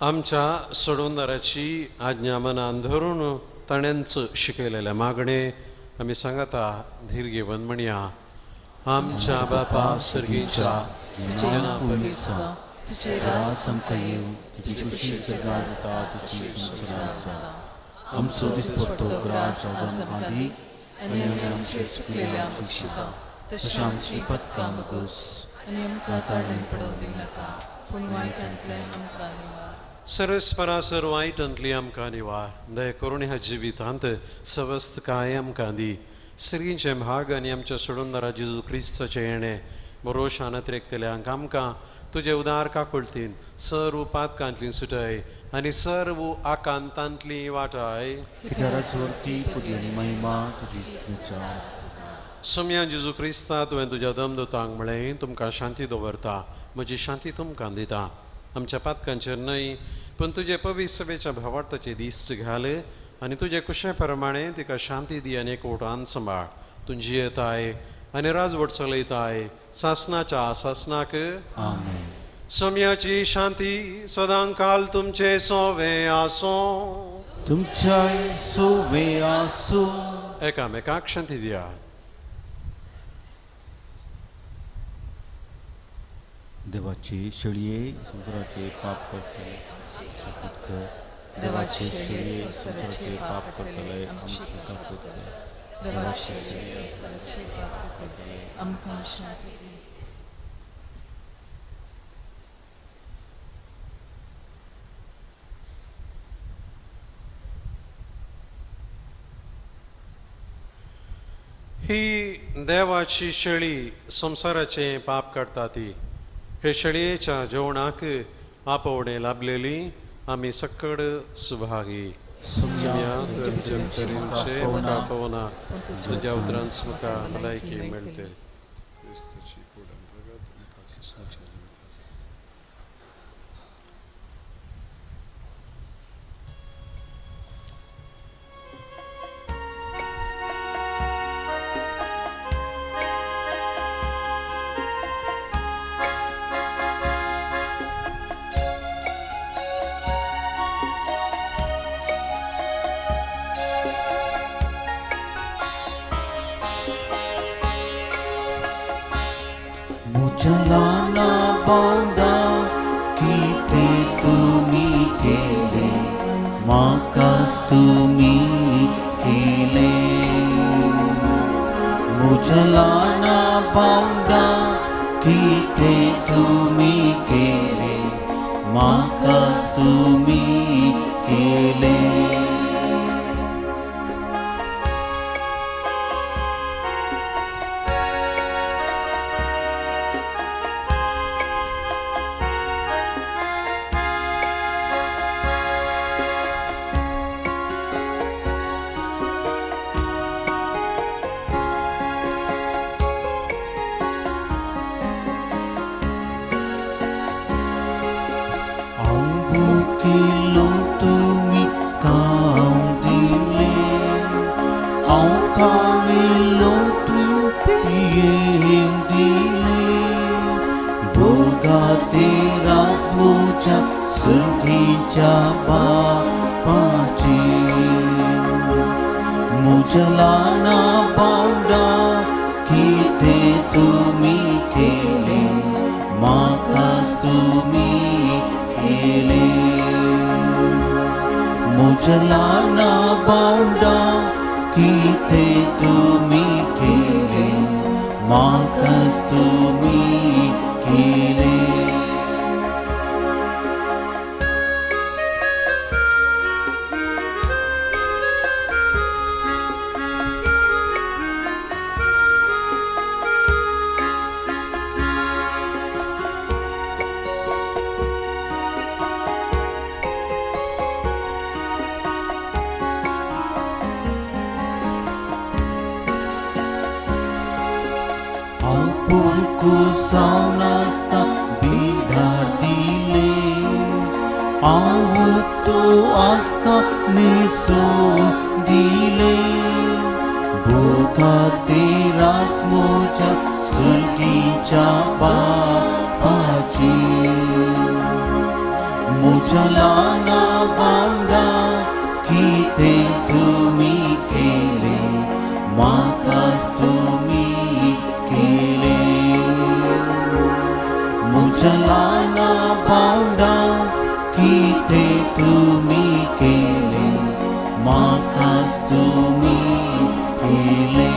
आमच्या सोडवणाऱ्याची आज्ञा मनान धरून ताणेंच शिकयलेले मागणे आमी सांगता धीर घेवन म्हणया. आमच्या बापा सर्गीच्या तुझे नाम पवित्र, तुझे राज आमकां येवं, तुजी खुशी सदां जाता तुजी संसारांत. आमचो दिसपट्टो ग्रास आज आमकां दी आनी आमी आमचे सुकलेल्या आमकां तशें आमची पदकां मागोस आनी आमकां ताळणें पडोवंक दिनाका, पूण वायटांतल्यान आमकां निवार. सरस्परा सर वायटांतली आमकां निवार. दया करून ह्या जिवितांत सवस्त काय आमकां दी. सर्गींचे भाग आनी आमच्या सोडूनदारा जेजू क्रिस्ताचे येणे बरो शानत रेखतल्यांक आमकां तुजे उदार काकुळटीन सर्व पातकांतली सुटय आनी सर्व आकांतांतली वाटाय. कित्याक राजवरती पुदी आनी महिमा तुजीच आसा. सोम्या जेजू क्रिस्ता तुवें तुज्या दमदूतांक म्हळें तुमकां शांती दवरता, म्हजी शांती तुमकां दिता. आमच्या पातकांचेर न्हय पूण तुजे पवित्र सभेच्या भावार्थाचे दिश्ट घाल आनी तुजे कुशे प्रमाणे तिका शांती दी आनी एकवटान सांबाळ. तूं जियेताय आनी राजवट चलयताय सासनाच्या सासनाक. आमेन. सोम्याची शांती सदां काल तुमचे सोवे आसो. तुमच्या सोवे आसो. एकामेकाक शांती दिया. देवाची शेळये संसाराचे पाप करतले शपथ कर. देवाचे शेळये संसाराचे पाप करतले आमची शपथ कर. देवाचे संसाराचे पाप करतले आमकां शांती दी. ही देवाची शेळी संसाराचे पाप काडटा ती. हे शेळयेच्या जेवणाक आपोवणे लाभलेली आमी सकड Subhagi. Sumiat Jemterinche Kafona Djautransmuka Malaiki Melte. Mujalana bauda kite tumi kele makas tumi kele Mujalana bauda kite tumi kele makas tumi kele Mujalana bauda kite tumi kele makas tumi kele Mujalana bauda kite tumi kele makas tumi kele Ampurku saunasta bidadile Ahutu asta niso dile Bukati rasmuja sulgi chapa pachi Mujalana bauda kite tumi kele makas tumi kele Mujalana bauda kite tumi kele makas tumi kele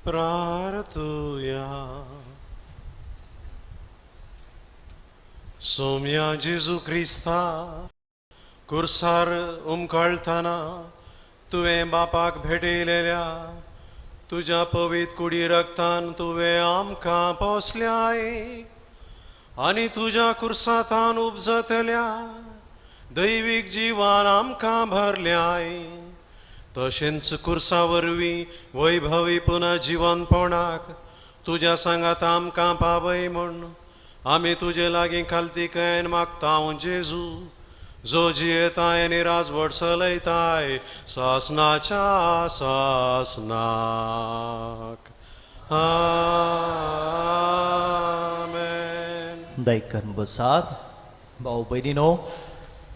Praratuia Somia Jesu Christa Cursar umkaltana तुवें बापाक भेटयलेल्या तुज्या पवित्र कुडी रक्तान तुवें आमकां पोसल्याय आनी तुज्या कुर्सातान उपजतल्या दैवीक जिवान आमकां भरल्याय तशेंच कुर्सा वरवीं वैभवी पुना जिवनपणाक तुज्या सांगात आमकां पावय म्हूण आमी तुजे लागीं खालतीकेन मागतांव जेजू जो जियेताय आनी राजवट चलयताय सासनाच्या सासनाक आमेन. दायकन बसात. भाऊ बहिणीनो,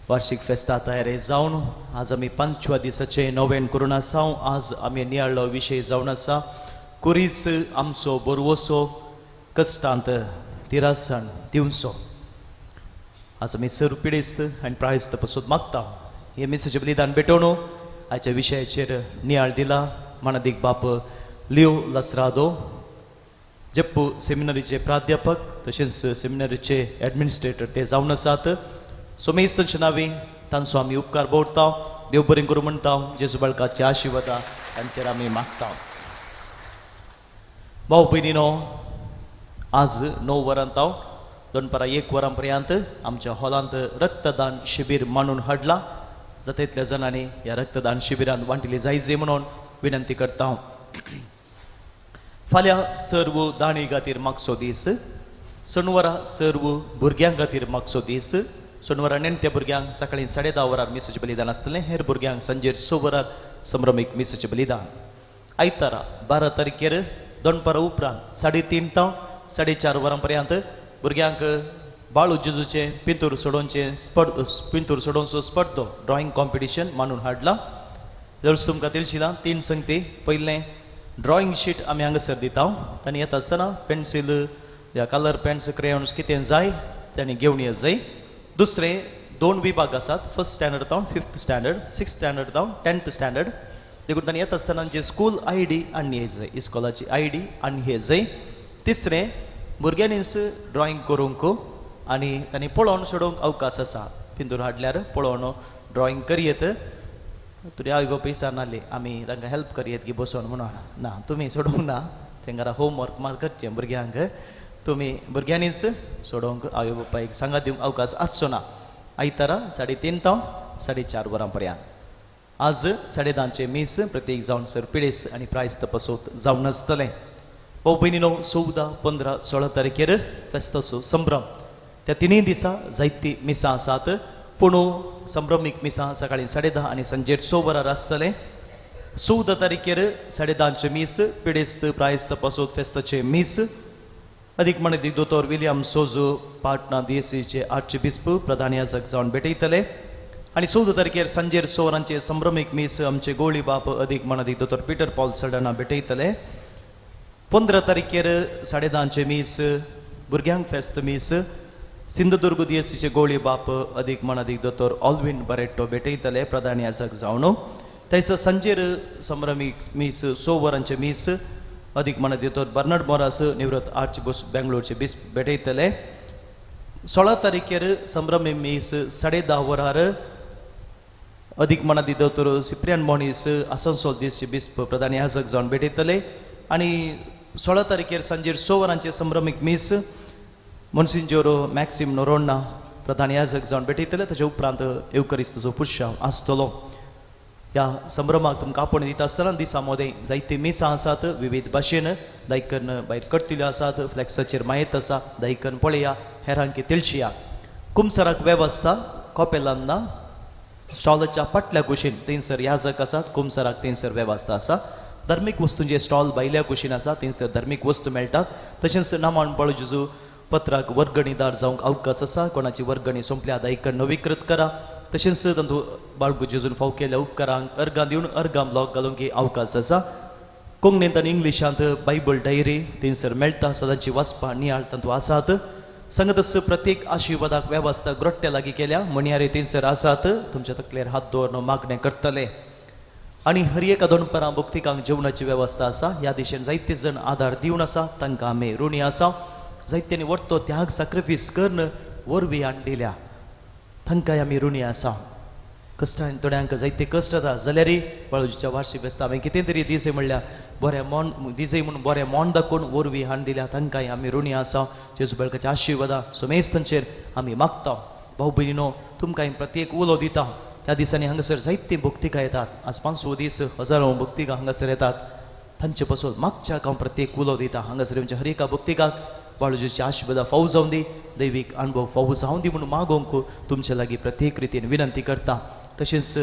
वार्षिक फेस्ता तयारी जावन आज आमी 5व्या दिसाचे नोवेन करून आसा. आज आमी नियाळ्ळो विशय जावन आसा कुरीस आमचो बरवसो कश्टांत तिरासण दिवचो. आज आमी सर पिडेस्त आनी प्रायस्त पासून मागता हे मेसेज बलिदान भेटोवन आयच्या विशयाचेर नियाळ दिला मानदीक बाप लिओ लसरादो, जेप्पू सेमिनरीचे प्राध्यापक तशेंच सेमिनरीचे एडमिनिस्ट्रेटर ते जावन आसात. सोमेस्त तांच्या नांवी तांचो आमी उपकार भोवता. देव बरें करूं म्हणटा. जेजू बाळकाचे आशिर्वादा तांचेर आमी मागता. भाऊ भयणीनो, आज 9 वरांत हांव दनपारां 1 वरां पर्यंत आमच्या हॉलांत रक्तदान शिबीर मांडून हाडला. जाता तितल्या जाणांनी ह्या रक्तदान शिबिरांत वांटिली जायजे म्हणून विनंती करता. फाल्यां सर्व दाणी खातीर मागचो दीस, शेनवारा सर्व भुरग्यां खातीर मागचो दीस. शेनवारा नेणट्या भुरग्यांक सकाळीं 10:30 वरार मिसेज बलिदान आसतलें. हेर भुरग्यांक सांजेर 6 वरार संभ्रमीक मिसेज बलिदान. आयतारा 12 तारखेर दनपारा उपरांत 3:30 تا 4:30 वरां पर्यंत भुरग्यांक बाळू जेजूचे पिंतूर सोडोवचो स्पर्धो ड्रॉइंग कॉम्पिटिशन मांडून हाडला. जर तुमकां दिलशिलां 3 संगती. पयलें ड्रॉइंग शीट आमी हांगासर दिता. तांणी येता आसतना पेन्सील या कलर पेन्स क्रेयॉन्स कितें जाय तांणी घेवन येत जाय. दुसरें 2 विभाग आसात. 1st स्टँडर्ड जावन 5th स्टँडर्ड, 6th स्टँडर्ड जावन 10th स्टँडर्ड. देखून तांणी येता आसतना जे स्कूल ID आनी हे जाय, इस्कॉलाची ID आनी हे जाय. तिसरें भुरग्यांनीच ड्रॉइंग करूंक आनी तांणी पळोवन सोडोवंक अवकाश आसा. पिंतूर हाडल्यार पळोवन ड्रॉइंग करयेत. तुरी आवय बापूय सांगनासले आमी तांकां हेल्प करयेत की बसोन म्हणून. ना, तुमी सोडोवंक ना. तेंकां होमवर्क मात करचें भुरग्यांक. तुमी भुरग्यांनीच सोडोवंक आवय बापायक सांगात दिवंक अवकाश आसचो ना. आयतारा 3:30 تا 4:30 वरां पर्यंत. आज 10:30 मीस प्रत्येक जावन सर पिडेस आनी प्रायज तपासोत जावन आसतलें. भाऊ भयणीनो, 14, 15, 16 तारखेर फेस्ताचो संभ्रम. त्या तिनूय दिसा जायतीं मिसां आसात. पूण संभ्रमीक मिसां सकाळीं 10:30 आनी सांजेर 6 वरार आसतलें. 14 तारखेर 10:30 मीस पिडेस्त प्रायज तपासोत फेस्ताचे मीस. अदीक मानदीक दोतोर विलियम सोजो पाटणा DSCचे आर्चबिस्प प्रधान याजक जावन भेटयतले. आनी 14 तारखेर सांजेर 6 वरांचे संभ्रमीक मीस आमचे गोळी बाप अदीक मानदीक दोतोर पीटर पॉल सडना भेटयतले. 15 तारखेर 10:30 मीस भुरग्यांक फेस्त मीस सिंधुदुर्ग DSCचे गोळी बाप अदीक मानदीक दोतोर ऑल्विन बरेट्टो भेटयतले प्रधान याजक जावन. थंयसर सांजेर संभ्रमीक मीस 6 वरांचे मीस अदीक मानदीक दोतोर बर्नार्ड मोरास निवृत्त आर्चबिस्प बेंगलोरचे बिस्प भेटयतले. 16 तारखेर संभ्रमीक मीस 10:30 वरार अदीक मानदीक दोतोर सिप्रियन मोनीस आसनसोल DSCचे बिस्प प्रधान याजक जावन भेटयतले. आनी 16 तारखेर सांजेर 6 वरांचे संभ्रमीक मीस मोन्सिंजोरो मॅक्सिम नोरोन्ना प्रधान याजक जावन भेटयतले. ताचे उपरांत एवकरिस्ताचो पुश्याव आसतलो. ह्या संभ्रमाक तुमकां आपण दिता आसतना दिसा मोदें जायती मिसां आसात. विविध भाशेन दायकन भायर करतिल्यो आसात. फ्लॅक्साचेर मायेत आसा. दायकन पळया, हेरांकी तिळशिया. कुमसाराक वेवस्था कॉपेलांना स्टॉलाच्या फाटल्या कुशीन थंयसर याजक आसात. कुमसाराक थंयसर वेवस्था आसा. धर्मीक वस्तूंचे स्टॉल भायल्या कुशीन आसा. थंयसर धर्मीक वस्तू मेळटात. तशेंच नामाण बाळू जेजू पत्राक वर्गणीदार जावंक अवकाश आसा. कोणाची वर्गणी सोंपल्या दायकन नवीकृत करा. तशेंच तांतूं बाळगू जेजून फाव केल्या उपकारांक अर्गां दिवन अर्गां ब्लॉक घालूंक अवकाश आसा. कोंकणींत आनी इंग्लिशांत बायबल डायरी थंयसर मेळटा. सदांची वाचपा नियाळ तांतूं आसात. सांगतच प्रत्येक आशिर्वादाक वेवस्था ग्रोट्ट्या लागीं केल्या. मणयारे थंयसर आसात. तुमच्या तकलेर हात दवरून मागणें करतले. आनी हर एका दनपारां भक्तिकांक जेवणाची वेवस्था आसा. ह्या दिशेन जायते जण आदार दिवन आसा. तांकां आमी ऋणी आसा. जायत्यांनी वर्तो त्याग सॅक्रिफीस करून वरवीं आणलेल्या तांकांय आमी ऋणी आसा. कश्टान थोड्यांक जायते कश्ट जाता जाल्यारय बाळूजीच्या वार्षिक फेस्ता हांवें कितें तरी दिसय म्हणल्यार बरें मोन दिसय म्हणून बरें मोन दाखोवन वरवीं हाड दिल्या तांकांय आमी ऋणी आसा जेजू बाळकाच्या आशिर्वादा सुमेज तांचेर आमी मागता भाऊ भयणीनो तुमकां प्रत्येक उलो दिता ह्या दिसांनी हांगासर जायते भक्तिका येतात आज 500 दीस हजारो भक्तिका हांगासर येतात तांचे पासून मागच्याक हांव प्रत्येक उलो दिता हांगासर आमच्या हर एका भक्तिकाक बाळूजीची आशिर्वादा फावो जावन दी दैवीक अनुभव फावो जावन दी म्हणून मागोवंक तुमचे लागीं प्रत्येक रितीन विनंती करता तशेंच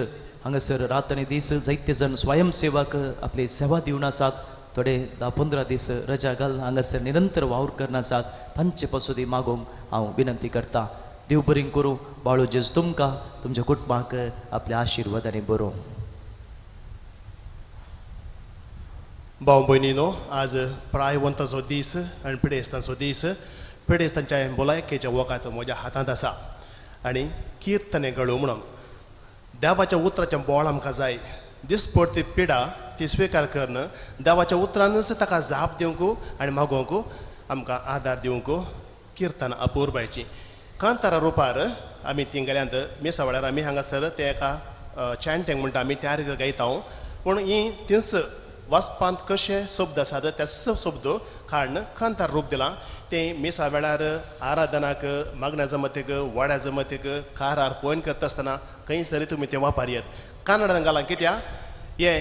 हांगासर रात आनी दीस जायते जण स्वयंसेवक आपली सेवा दिवन आसात थोडे 10-15 दीस रजा घाल हांगासर निरंतर वावर करना आसात तांचे पासून मागोवंक हांव विनंती करता देव बरें करूं बाळूजेज तुमकां तुमच्या कुटुंबाक आपल्या आशिर्वादांनी बरो भाव भयणीनो आज प्रायवंताचो दीस आनी पिडेस्तांचो दीस पिडेस्तांच्या भलायकेच्या वोगांत म्हज्या हातांत आसा आनी किर्तने घडोवं म्हणून देवाच्या उतराचें बोळ आमकां जाय दिसपडती पिडा ती स्विकार करन देवाच्या उतरानच ताका जाप दिवंक आनी मागोवंक आमकां आदार दिवंक किर्तन अपूर्बायची कांतारा रुपार आमी तिंगल्यांत मेसा वेळार आमी हांगासर ते एका चॅन्टिंग म्हणटा आमी त्या रितीन गायता पूण ही तीच वाचपांत कशे शब्द आसात तेच शब्द काडन कांतार रूप दिलां ते मेसा वेळार आराधनाक मागण्या जमतीक वाड्या जमतीक कारार पोयन करता आसतना खंय सरी तुमी ते वापरयात कन्नडान घालां कित्याक हे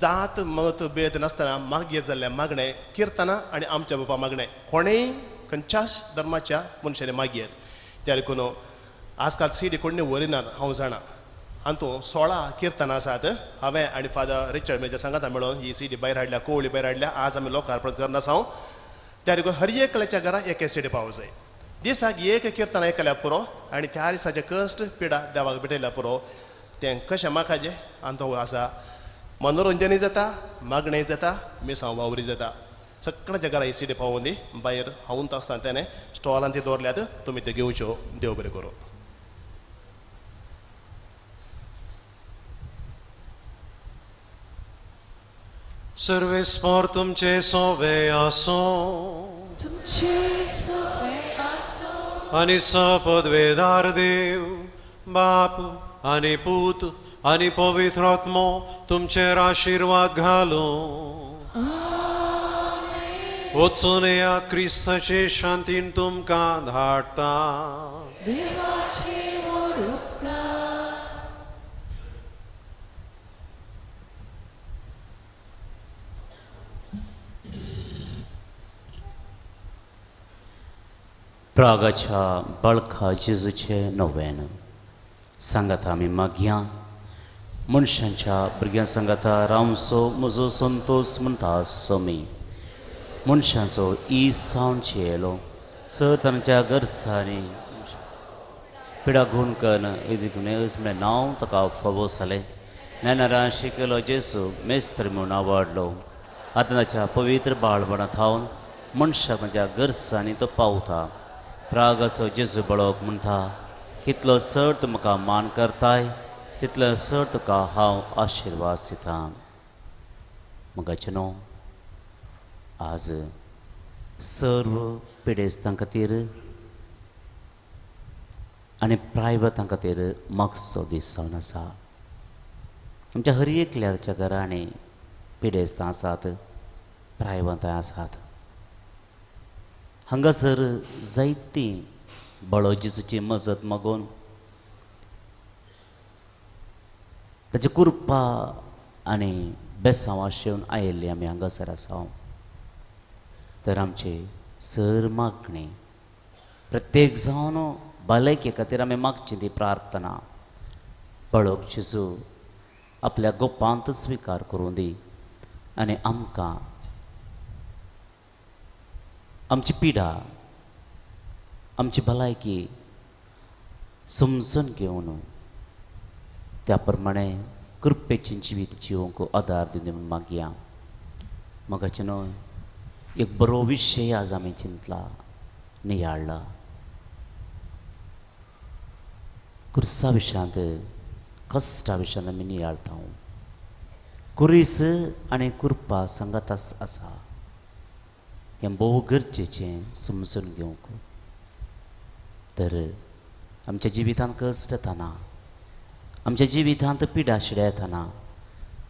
जात मत भेद नासतना मागये जाल्ले मागणे किर्तनां आनी आमच्या बाबा मागणे कोणेय खंयच्याच धर्माच्या मनशाने मागयेत त्या देखून आजकाल सीडी कोणी वरिनात हांव जाणा हातूंत 16 किर्तनां आसात हांवें आनी फादर रिचर्ड मेजर सांगाता मेळोन ही सीडी भायर हाडल्या कोवळी भायर हाडल्या आज आमी लोकार्पण करना आसा त्या देखून हर एकल्याच्या घरा एक सीडी पावो जाय दिसाक एक किर्तन आयकल्या पुरो आनी त्या दिसाचे कश्ट पिडा देवाक भेटयल्या पुरो तें कशें म्हाकाजें हातूंत आसा मनोरंजनय जाता मागणेय जाता मिसांव वावरी जाता सगळ्याच्या घरा ही सीडी पावोवन दी भायर हांवून आसतना तेणें स्टॉलान ती दवरल्यात तुमी त्यो घेवच्यो देव बरें करूं सर्वेस्पर तुमचे सोवे आसो तुमचे सोवे आसो आनी सपदवेदार देव बाप आनी पूत आनी पवित्र आत्मो तुमचेर आशिर्वाद घालो वचून या क्रिस्ताचे शांतीन तुमकां धाडटा देवाची प्रागाच्या बळखा जेजूचे नव्यान सांगात आमी मागया मनशांच्या भुरग्यां सांगाता रावसो म्हजो संतोष म्हणटा समी मनशांचो सावनचे येयलो सतांच्या गरसांनी पिडा गुण कन देखून नांव ताका फावो जालें ज्ञानारां शिकलो जेसू मेस्त्र म्हणून आवडलो आतांच्या पवित्र बाळपणांत थावन मनशाक तांच्या गरसांनी तो पावता प्रागाचो जेजू बळोक म्हणटा कितलो सर तूं म्हाका मान करताय तितलो सर तुका हांव आशिर्वाद दिता मगाचे न्हू आज सर्व पिडेस्तां खातीर आनी प्रायवतां खातीर मागचो दीस जावन आसा आमच्या हर एकल्याच्या घरांनी पिडेस्तां आसात प्रायवतां आसात हांगासर जायतीं बळो जेजूची मजत मागून ताची कृपा आनी बेसांव आशेवन आयिल्लीं आमी हांगासर आसा तर आमचे सर मागणी प्रत्येक जावन भलायके खातीर आमी मागची ती प्रार्थना बळोक जेजू आपल्या गोपांत स्विकार करूं दी आनी आमकां आमची पिडा आमची भलायकी समजून घेवन त्या प्रमाणे कृपेचें जिवीत जिवंक आदार दिवन म्हणून मागया मगाचे न्हय एक बरो विशय आज आमी चिंतला नियाळ्ळा कुर्सा विशयांत कश्टा विशयांत आमी नियाळटा कुरीस आनी कृपा सांगाताच आसा हें भोव गरजेचें समजून घेवंक तर आमच्या जिवितांत कश्ट येतना आमच्या जिवितांत पिडा शिड्या येतना,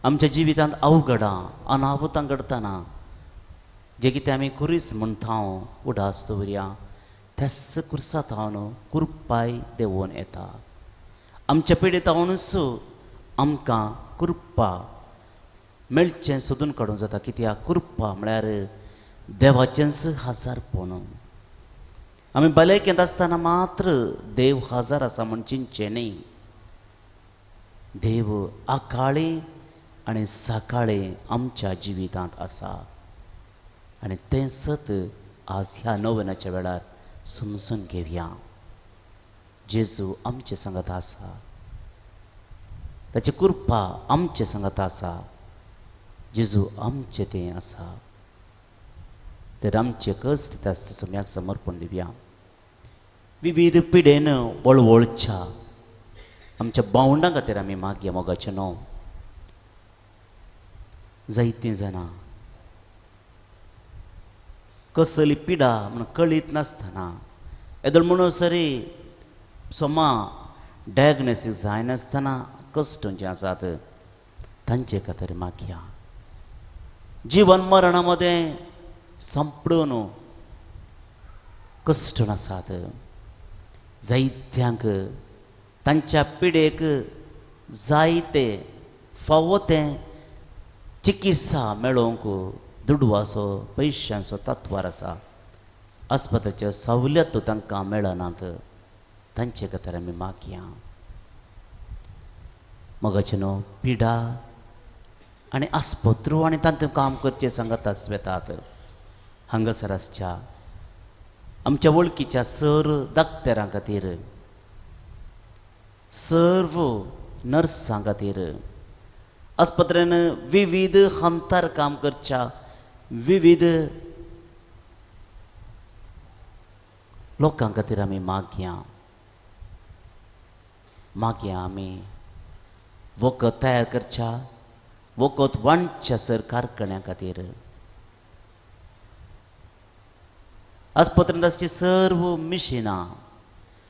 आमच्या जिवितांत अवघडां अनाहुतां घडतना जे कितें आमी कुरीस म्हणटा उडास दवरया, तेच कुर्सात हांव कुरपाय देंवोन येता. आमच्या पिडेत हांवूच आमकां कुरपा मेळचें सोदून काडूं जाता. कित्याक कुरपा म्हळ्यार देवाचेंच हजारपण. आमी भलायकेंत आसतना मात्र देव हजार आसा म्हण चिंतचें न्ही. देव आकाळी आनी सकाळी आमच्या जिवितांत आसा आनी तें सत आज ह्या नोवेनाच्या वेळार समजून घेवया. जेजू आमचे सांगत आसा, ताची कृपा आमचे सांगत आसा. जेजू आमचे तें आसा. तर आमचे कश्ट त्या सम्याक समर्पण दिवया. विविध पिडेन वळवळच्या आमच्या भावंडां खातीर आमी मागया मोगाचें न्हू. जायतीं जाणां कसली पिडा म्हण कळीत नासतना येदोळ म्हणून सरी सोमा डायग्नोसीस जायनासतना कश्ट जे आसात तांचे खातीर मागया. जीवन मरणामध्ये संपडून कश्ट आसात. जायत्यांक तांच्या पिडेक जायते फावो तें चिकित्सा मेळोवंक दुडवाचो पयशांचो तत्वार आसा. आस्पताल्यो सवलतो तांकां मेळनात. तांचे खातीर आमी मागया. मोगाचें न्हू पिडा आनी आस्पत्रो आनी तांतें काम करचें सांगत आसवेतात. हांगासर आसच्या आमच्या वळखीच्या सर दाक्तेरां खातीर, सर्व नर्सां खातीर, आस्पत्रेन विविध हंतार काम करच्या विविध लोकां खातीर आमी मागया. मागया आमी वखद तयार करच्या वखद वांटच्या सर कारखान्यां खातीर, आस्पत्रेंत आसची सर्व मिशिनां,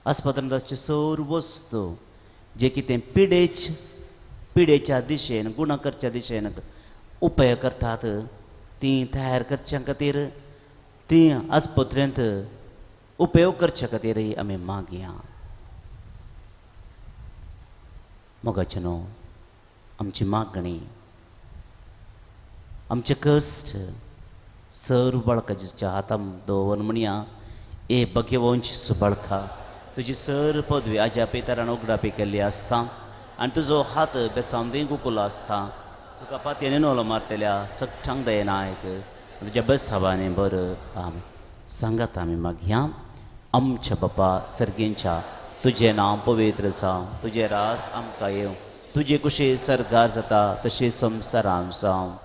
आस्पत्रेंत आसच्यो सर्व वस्तू जे कितें पिडेच्या दिशेन गुणकरच्या दिशेन उपेग करतात ती तयार करच्या खातीर, ती आस्पत्रेंत उपयोग करच्या खातीरय आमी मागया. मोगाचें न्हू आमची मागणी, आमचे कश्ट सर्व बाळकाच्या हातान दवरून म्हणया, ए भगवंश सुबाळका, तुजी सर पदवी आज्या पितरान उगडापी केल्ली आसता आनी तुजो हात बेसावंदेक उखलो आसता. तुका पातयेन ओलो मारतल्या सगळ्यांक दयेन आयक, तुज्या बेसावांनी बरं आमी सांगात आमी मागया. आमच्या बापा सर्गेंच्या तुजें नांव पवित्र जावं, तुजें रास आमकां येवं, तुजे कुशी सरकार जाता तशी संवसारांत जावं.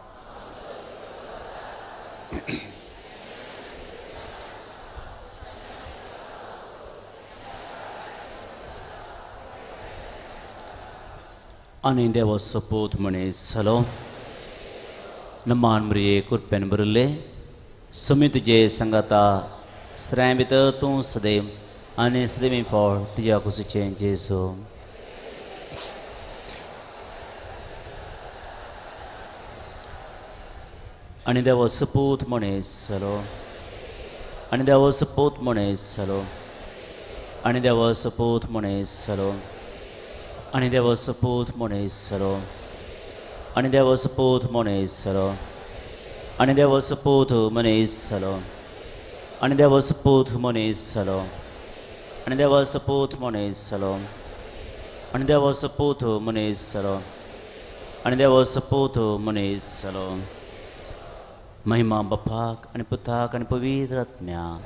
आनी देवा सपूत मनीस जालो. नमान मरिये कुरपेन बरले सुमी तुजे सांगाता स्त्राय भितर तूं सदैव आनी सदैव फळ तुज्या कुशीचें जेजू. आनी देवा सपूत मनीस जालो. आनी देवा सपूत मनीस जालो. आनी देवा सपूत मनीस जालो. आनी देवा सपूत मनीस जालो. आनी देवा सपूत मनीस जालो. आनी देवा सपूत मनीस जालो. आनी देवा सपूत मनीस जालो. आनी देवा सपूत मनीस जालो. आनी देवा सपूत मनीस जालो. आनी देवा सपूत मनीस जालो. महिमा बापाक आनी पुताक आनी पवित्र आत्म्याक.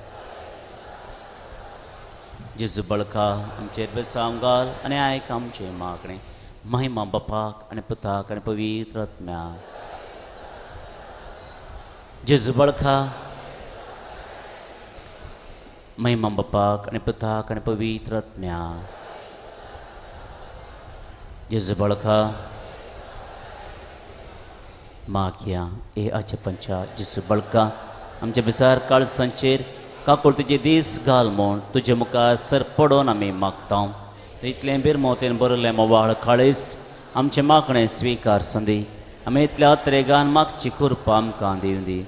जेजू बळका आमचेर बेसांव घाल आनी आयक आमचे मागणे. महिमा बापाक आनी पुताक आनी पवित्र आत्म्याक. जेजू बळका महिमा बापाक आनी पुताक आनी पवित्र आत्म्याक. जेजू बळका मागया. ए आच्या पंचा जेजू बळका आमच्या विसार काळजांचेर काकूळ तुजे दीस घाल म्हूण तुजे मुखार सर पडोवन आमी मागता. इतलें बीर मोतेन बरयलें मोवाळ काळीस आमचें मागणें स्विकार संदी आमी इतल्या त्रेगान मागची कृपा आमकां दिवं दी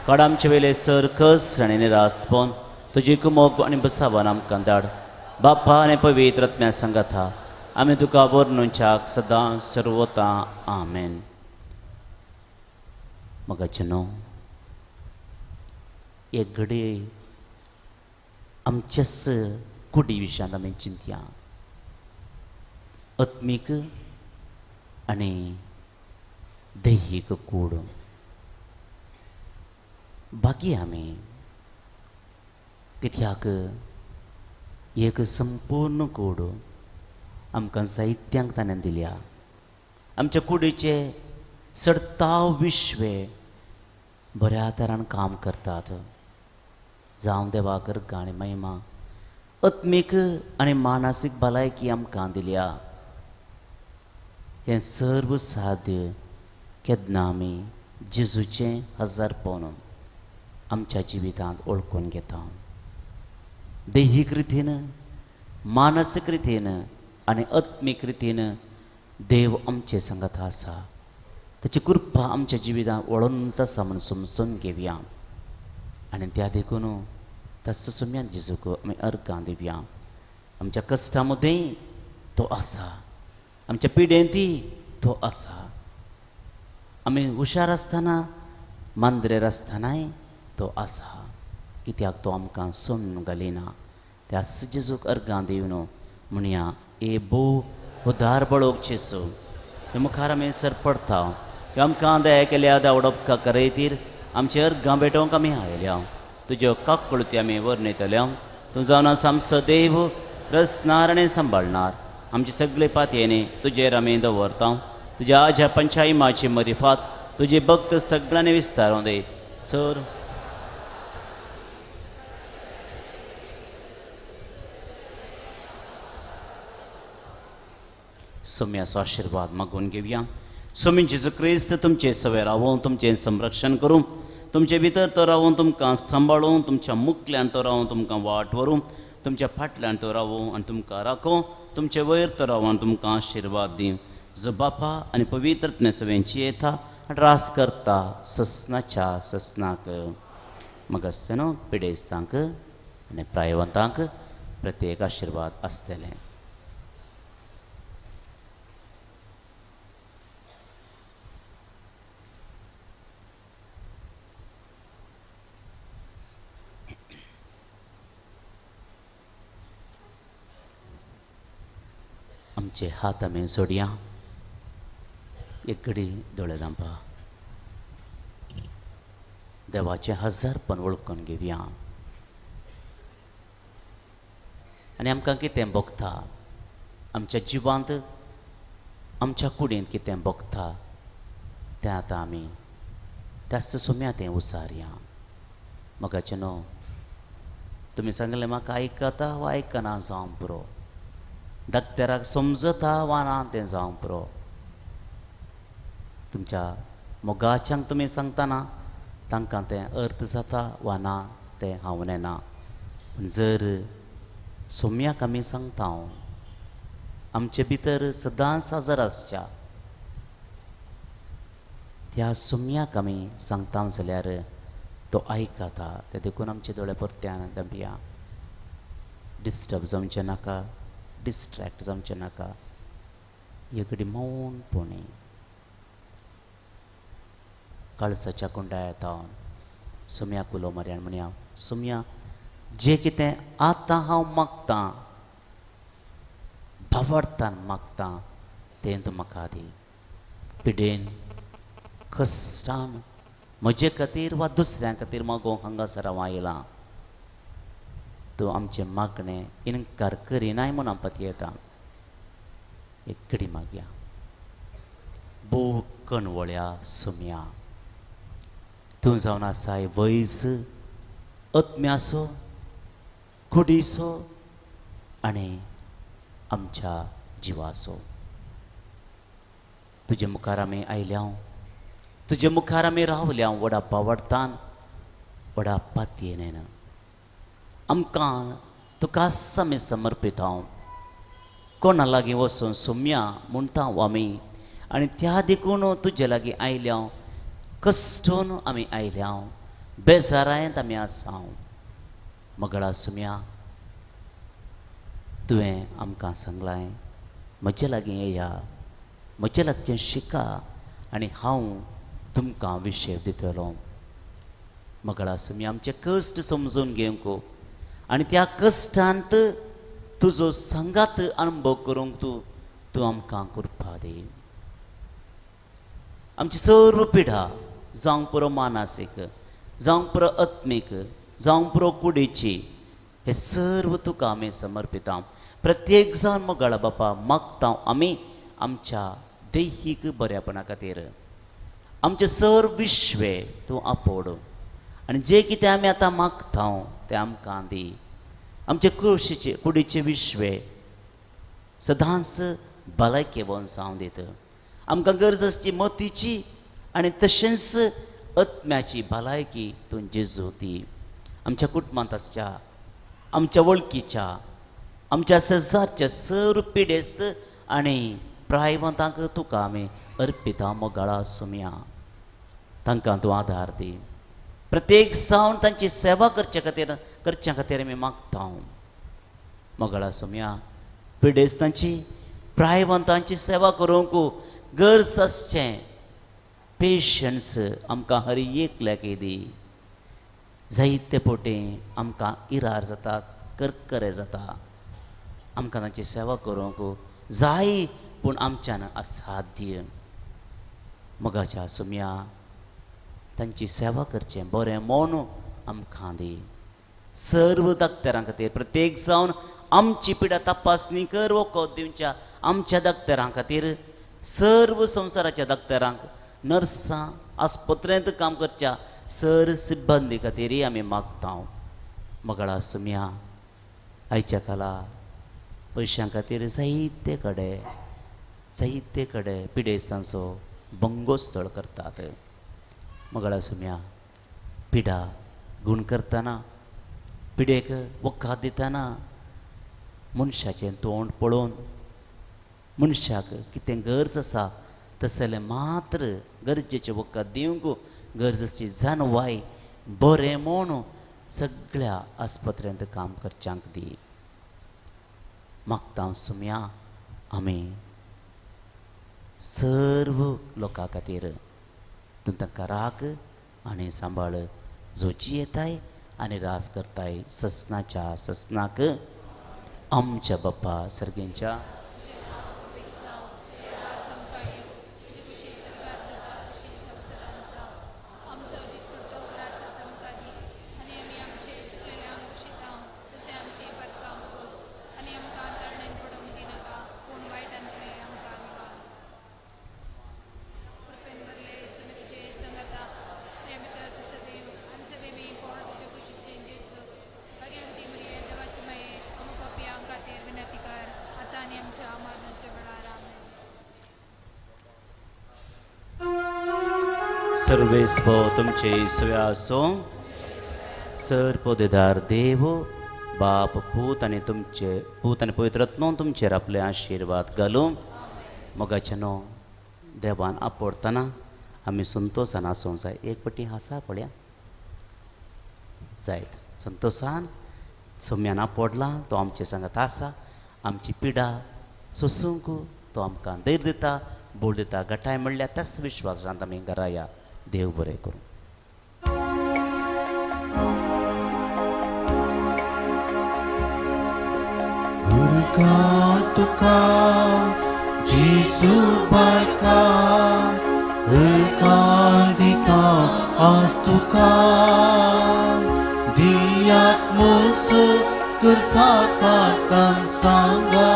काड आमचे वेले सर्कस आनी निरासपण तुजी कुमोग आनी बसावन आमकां धाड बाप्पा आनी पवित्र आत्म्या सांगात हा आमी तुका वर्णुच्याक सदां सर्वता आमेन. मगाचे न्हू एक घडी आमच्याच कुडी विशयांत आमी चिंतया आत्मीक आनी दैहीक कूड बाकी आमी कित्याक एक संपूर्ण कूड आमकां साहित्यांक ताणें दिल्या आमच्या कुडीचे 27 बऱ्या तरान काम करतात जावं देवाकर गाणी महिमा आत्मीक आनी मानसीक भलायकी आमकां दिल्या हें सर्व साध्य केन्ना आमी जेजूचें हजारपण आमच्या जिवितांत ओळखून घेता दैहीक रितीन मानसीक रितीन आनी आत्मीक रितीन देव आमचे सांगात आसा ताची कृपा आमच्या जिवितांत वळून आसा म्हणून समजून घेवया आनी त्या देखून तस सुम्यान जेजूक आमी अर्गां दिवया आमच्या कश्टा मदें तो आसा आमच्या पिडेंती तो आसा आमी हुशार आसतना मांद्रेर आसतनाय तो आसा कित्याक तो आमकां सोडून घालिना त्याच जेजूक अर्गां दिवन म्हणया ए बो उदार बळोक जेसू हे मुखार आमी सरपडटा ह्यो आमकां दया केल्या दावडोपका करयतीर आमचे अर्गां भेटोवंक आमी आयल्या तुज्यो काकळुती आमी वर्णयतल्या तूं जावन आसा आमचो देव रचणार आनी सांबाळणार आमचे सगळे पातयेनी तुजेर आमी दवरता तुज्या आज्या पंचायमाची मरिफात तुजी भक्त सगळ्यांनी विस्तारूं दी सर सोम्याचो आशिर्वाद मागून घेवया सोमी जेजू क्रिस्त तुमचे सवे रावूं तुमचें संरक्षण करूं तुमचे भितर तो रावून तुमकां सांबाळूं तुमच्या मुखल्यान तो रावून तुमकां वाट व्हरूं तुमच्या फाटल्यान तो रावूं आनी तुमकां राखूं तुमचे वयर तो रावून तुमकां आशिर्वाद दी जो बापा आनी पवित्रत्ने सवेंची येता आनी रास करता ससनाच्या ससनाक मग आसता न्हू पिडेस्तांक आनी प्रायवंतांक प्रत्येक आशिर्वाद आसतलें. आमचे हात आमी सोडया एक घडी दोळे धांपा देवाचें हजारपण वळखून घेवया आनी आमकां कितें भोगता आमच्या जिवांत आमच्या कुडींत कितें भोगता तें आतां आमी त्याच सुम्या तें उसारया मोगाचें न्हू तुमी सांगलें म्हाका आयकता वा आयकना जावं पुरो धाकट्याराक समजता वा ना तें जावं पुरो तुमच्या मोगाच्यांक तुमी सांगतना तांकां तें अर्थ जाता वा ना तें हांव नेना पूण जर सोम्याक आमी सांगता आमचे भितर सदांच हजर आसच्या त्या सोम्याक आमी सांगता जाल्यार तो आयकता ते देखून आमचे दोळे परत्यान धांपया डिस्टर्ब जावचें नाका डिस्ट्रॅक्ट जावचें नाका एक घडी मौनपणी कळसाच्या कुंडाळ्यात सुम्याक उलो मारया म्हणया सुम्या जें कितें आतां हांव मागतां भावार्थान मागतां तें तूं म्हाका दी पिडेन कश्टान म्हजे खातीर वा दुसऱ्यां खातीर मागोवंक हांगासर हांव आयलां तूं आमचें मागणें इन्कार करिनाय म्हूण हांव पतयेतां एक घडी मागया बो कणवळ्या सुम्या तूं जावन आसाय वयस आत्म्याचो कुडीचो आनी आमच्या जिवाचो तुजे मुखार आमी आयल्या तुजे मुखार आमी रावल्या व्हडा पावडतान व्हडा पातयेन आमकां तुका आमी समर्पीत हांव कोणा लागीं वचून सोम्या म्हणटा आमी आनी त्या देखून तुजे लागीं आयल्या कश्टून आमी आयल्या बेजारायंत आमी आसा मगळा सोम्या तुवें आमकां सांगलां म्हजे लागीं येया म्हजे लागचें शिका आनी हांव तुमकां विशय दितलो मगळा सोम्या आमचे कश्ट समजून घेवंक आनी त्या कश्टांत तुजो संगात अनुभव करूंक तूं आमकां कृपा दी आमची सर्व पिढा जावं पुरो मानसीक जावं पुरो आत्मीक जावं पुरो कुडीची हे सर्व तुका आमी समर्पिता प्रत्येक जावन मगळा बापा मागता आमी आमच्या दैहीक बऱ्यापणा खातीर आमचे सर्व विश्वे तूं आपोड आनी जे कितें आमी आतां मागता तें आमकां दी आमचे कुडीचे विश्वे सदांच भलायके वंसांव दीत आमकां गरज आसची मतीची आनी तशेंच आत्म्याची भलायकी तूं जेजू दी आमच्या कुटुंबांत आसच्या आमच्या वळखीच्या आमच्या शेजारच्या सर्व पिडेस्त आनी प्रायवंतांक तुका आमी अर्पिता मोगाळा सोम्या तांकां तूं आदार दी प्रत्येक जावन तांची सेवा करचे खातीर आमी मागता मोगाळा सोम्या पिडेस्तांची प्रायवंतांची सेवा करूंक गरज आसचें पेशन्स आमकां हर एकल्याक दी जायते पोटे आमकां इरार जाता करकरे जाता आमकां तांची सेवा करूंक जाय पूण आमच्यान असाध्य मोगाच्या सोम्या तांची सेवा करचें बरें मन आमकां दी सर्व दाक्तेरां खातीर प्रत्येक जावन आमची पिडा तपासणी कर वखद दिवच्या आमच्या दाक्तेरां खातीर सर्व संवसाराच्या दाक्तेरांक नर्सां आस्पत्रेंत काम करच्या सर सिब्बंदी खातीरय आमी मागता मगळा सोम्या आयच्या काला पयशां खातीर जायते कडेन पिडेस्तांचो बंगोस्थळ करतात मगळा सोम्या पिडा गूण करतना पिडेक वखद दितना मनशाचें तोंड पळोवन मनशाक कितें गरज आसा तसलें मात्र गरजेचें वखद दिवंक गरजेची जानवाय बरें म्हूण सगळ्या आस्पत्रेंत काम करच्यांक दी मागता सोम्या आमी सर्व लोकां खातीर तूं तांकां राख आनी सांबाळ जोची येताय आनी रास करताय ससनाच्या ससनाक आमच्या बाप्पा सर्गेंच्या सर्वेस्व तुमचे सुयासो सर पोदेदार देव बाप पूत आनी पवित्रत्नो तुमचेर आपले आशिर्वाद घालूं मोगाचे न्हू देवान आपोडतना आमी संतोशान आसूंक जाय एक पटी हांसा पळया जायत संतोशान सोम्यान आपोडला तो आमचे सांगात आसा आमची पिडा सोसूंक तो आमकां धैर्य दिता बोल दिता गटाय म्हणल्यार त्याच विश्वासांत आमी घरा या देव बरें करूं तुका जेसू बायका दिका आज तुका दियात मोसो करसा कातान सांगा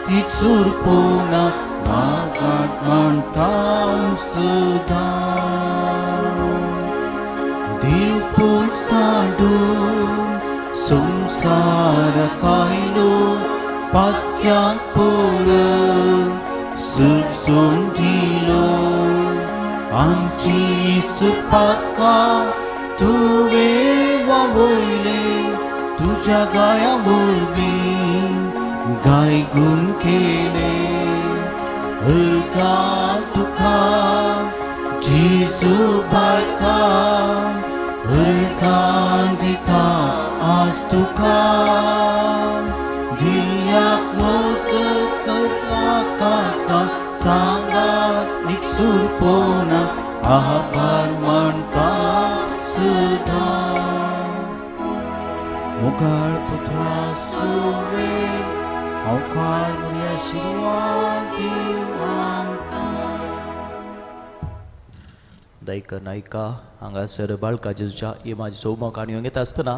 तीच सुरपोना भागात म्हणटा सुदा देव पूर साडून संसार कायलो पाक्यात पोरण सुचून दिलो आमची सुपाका तुवें वावयले तुज्या गाया वरवीं गायगुण केले हलका तुका जेजू बाळका हलकान दिता आज तुका दियाक मजत करचा काता सांगात निकसूर पोना आभार मानता सदा मुगाळ पुत्रा सुरे अवकाळ मुल्या शिवाती दायका नायका हांगासर बाळका जेजूच्या इमाची सोमो काणयो घेता आसतना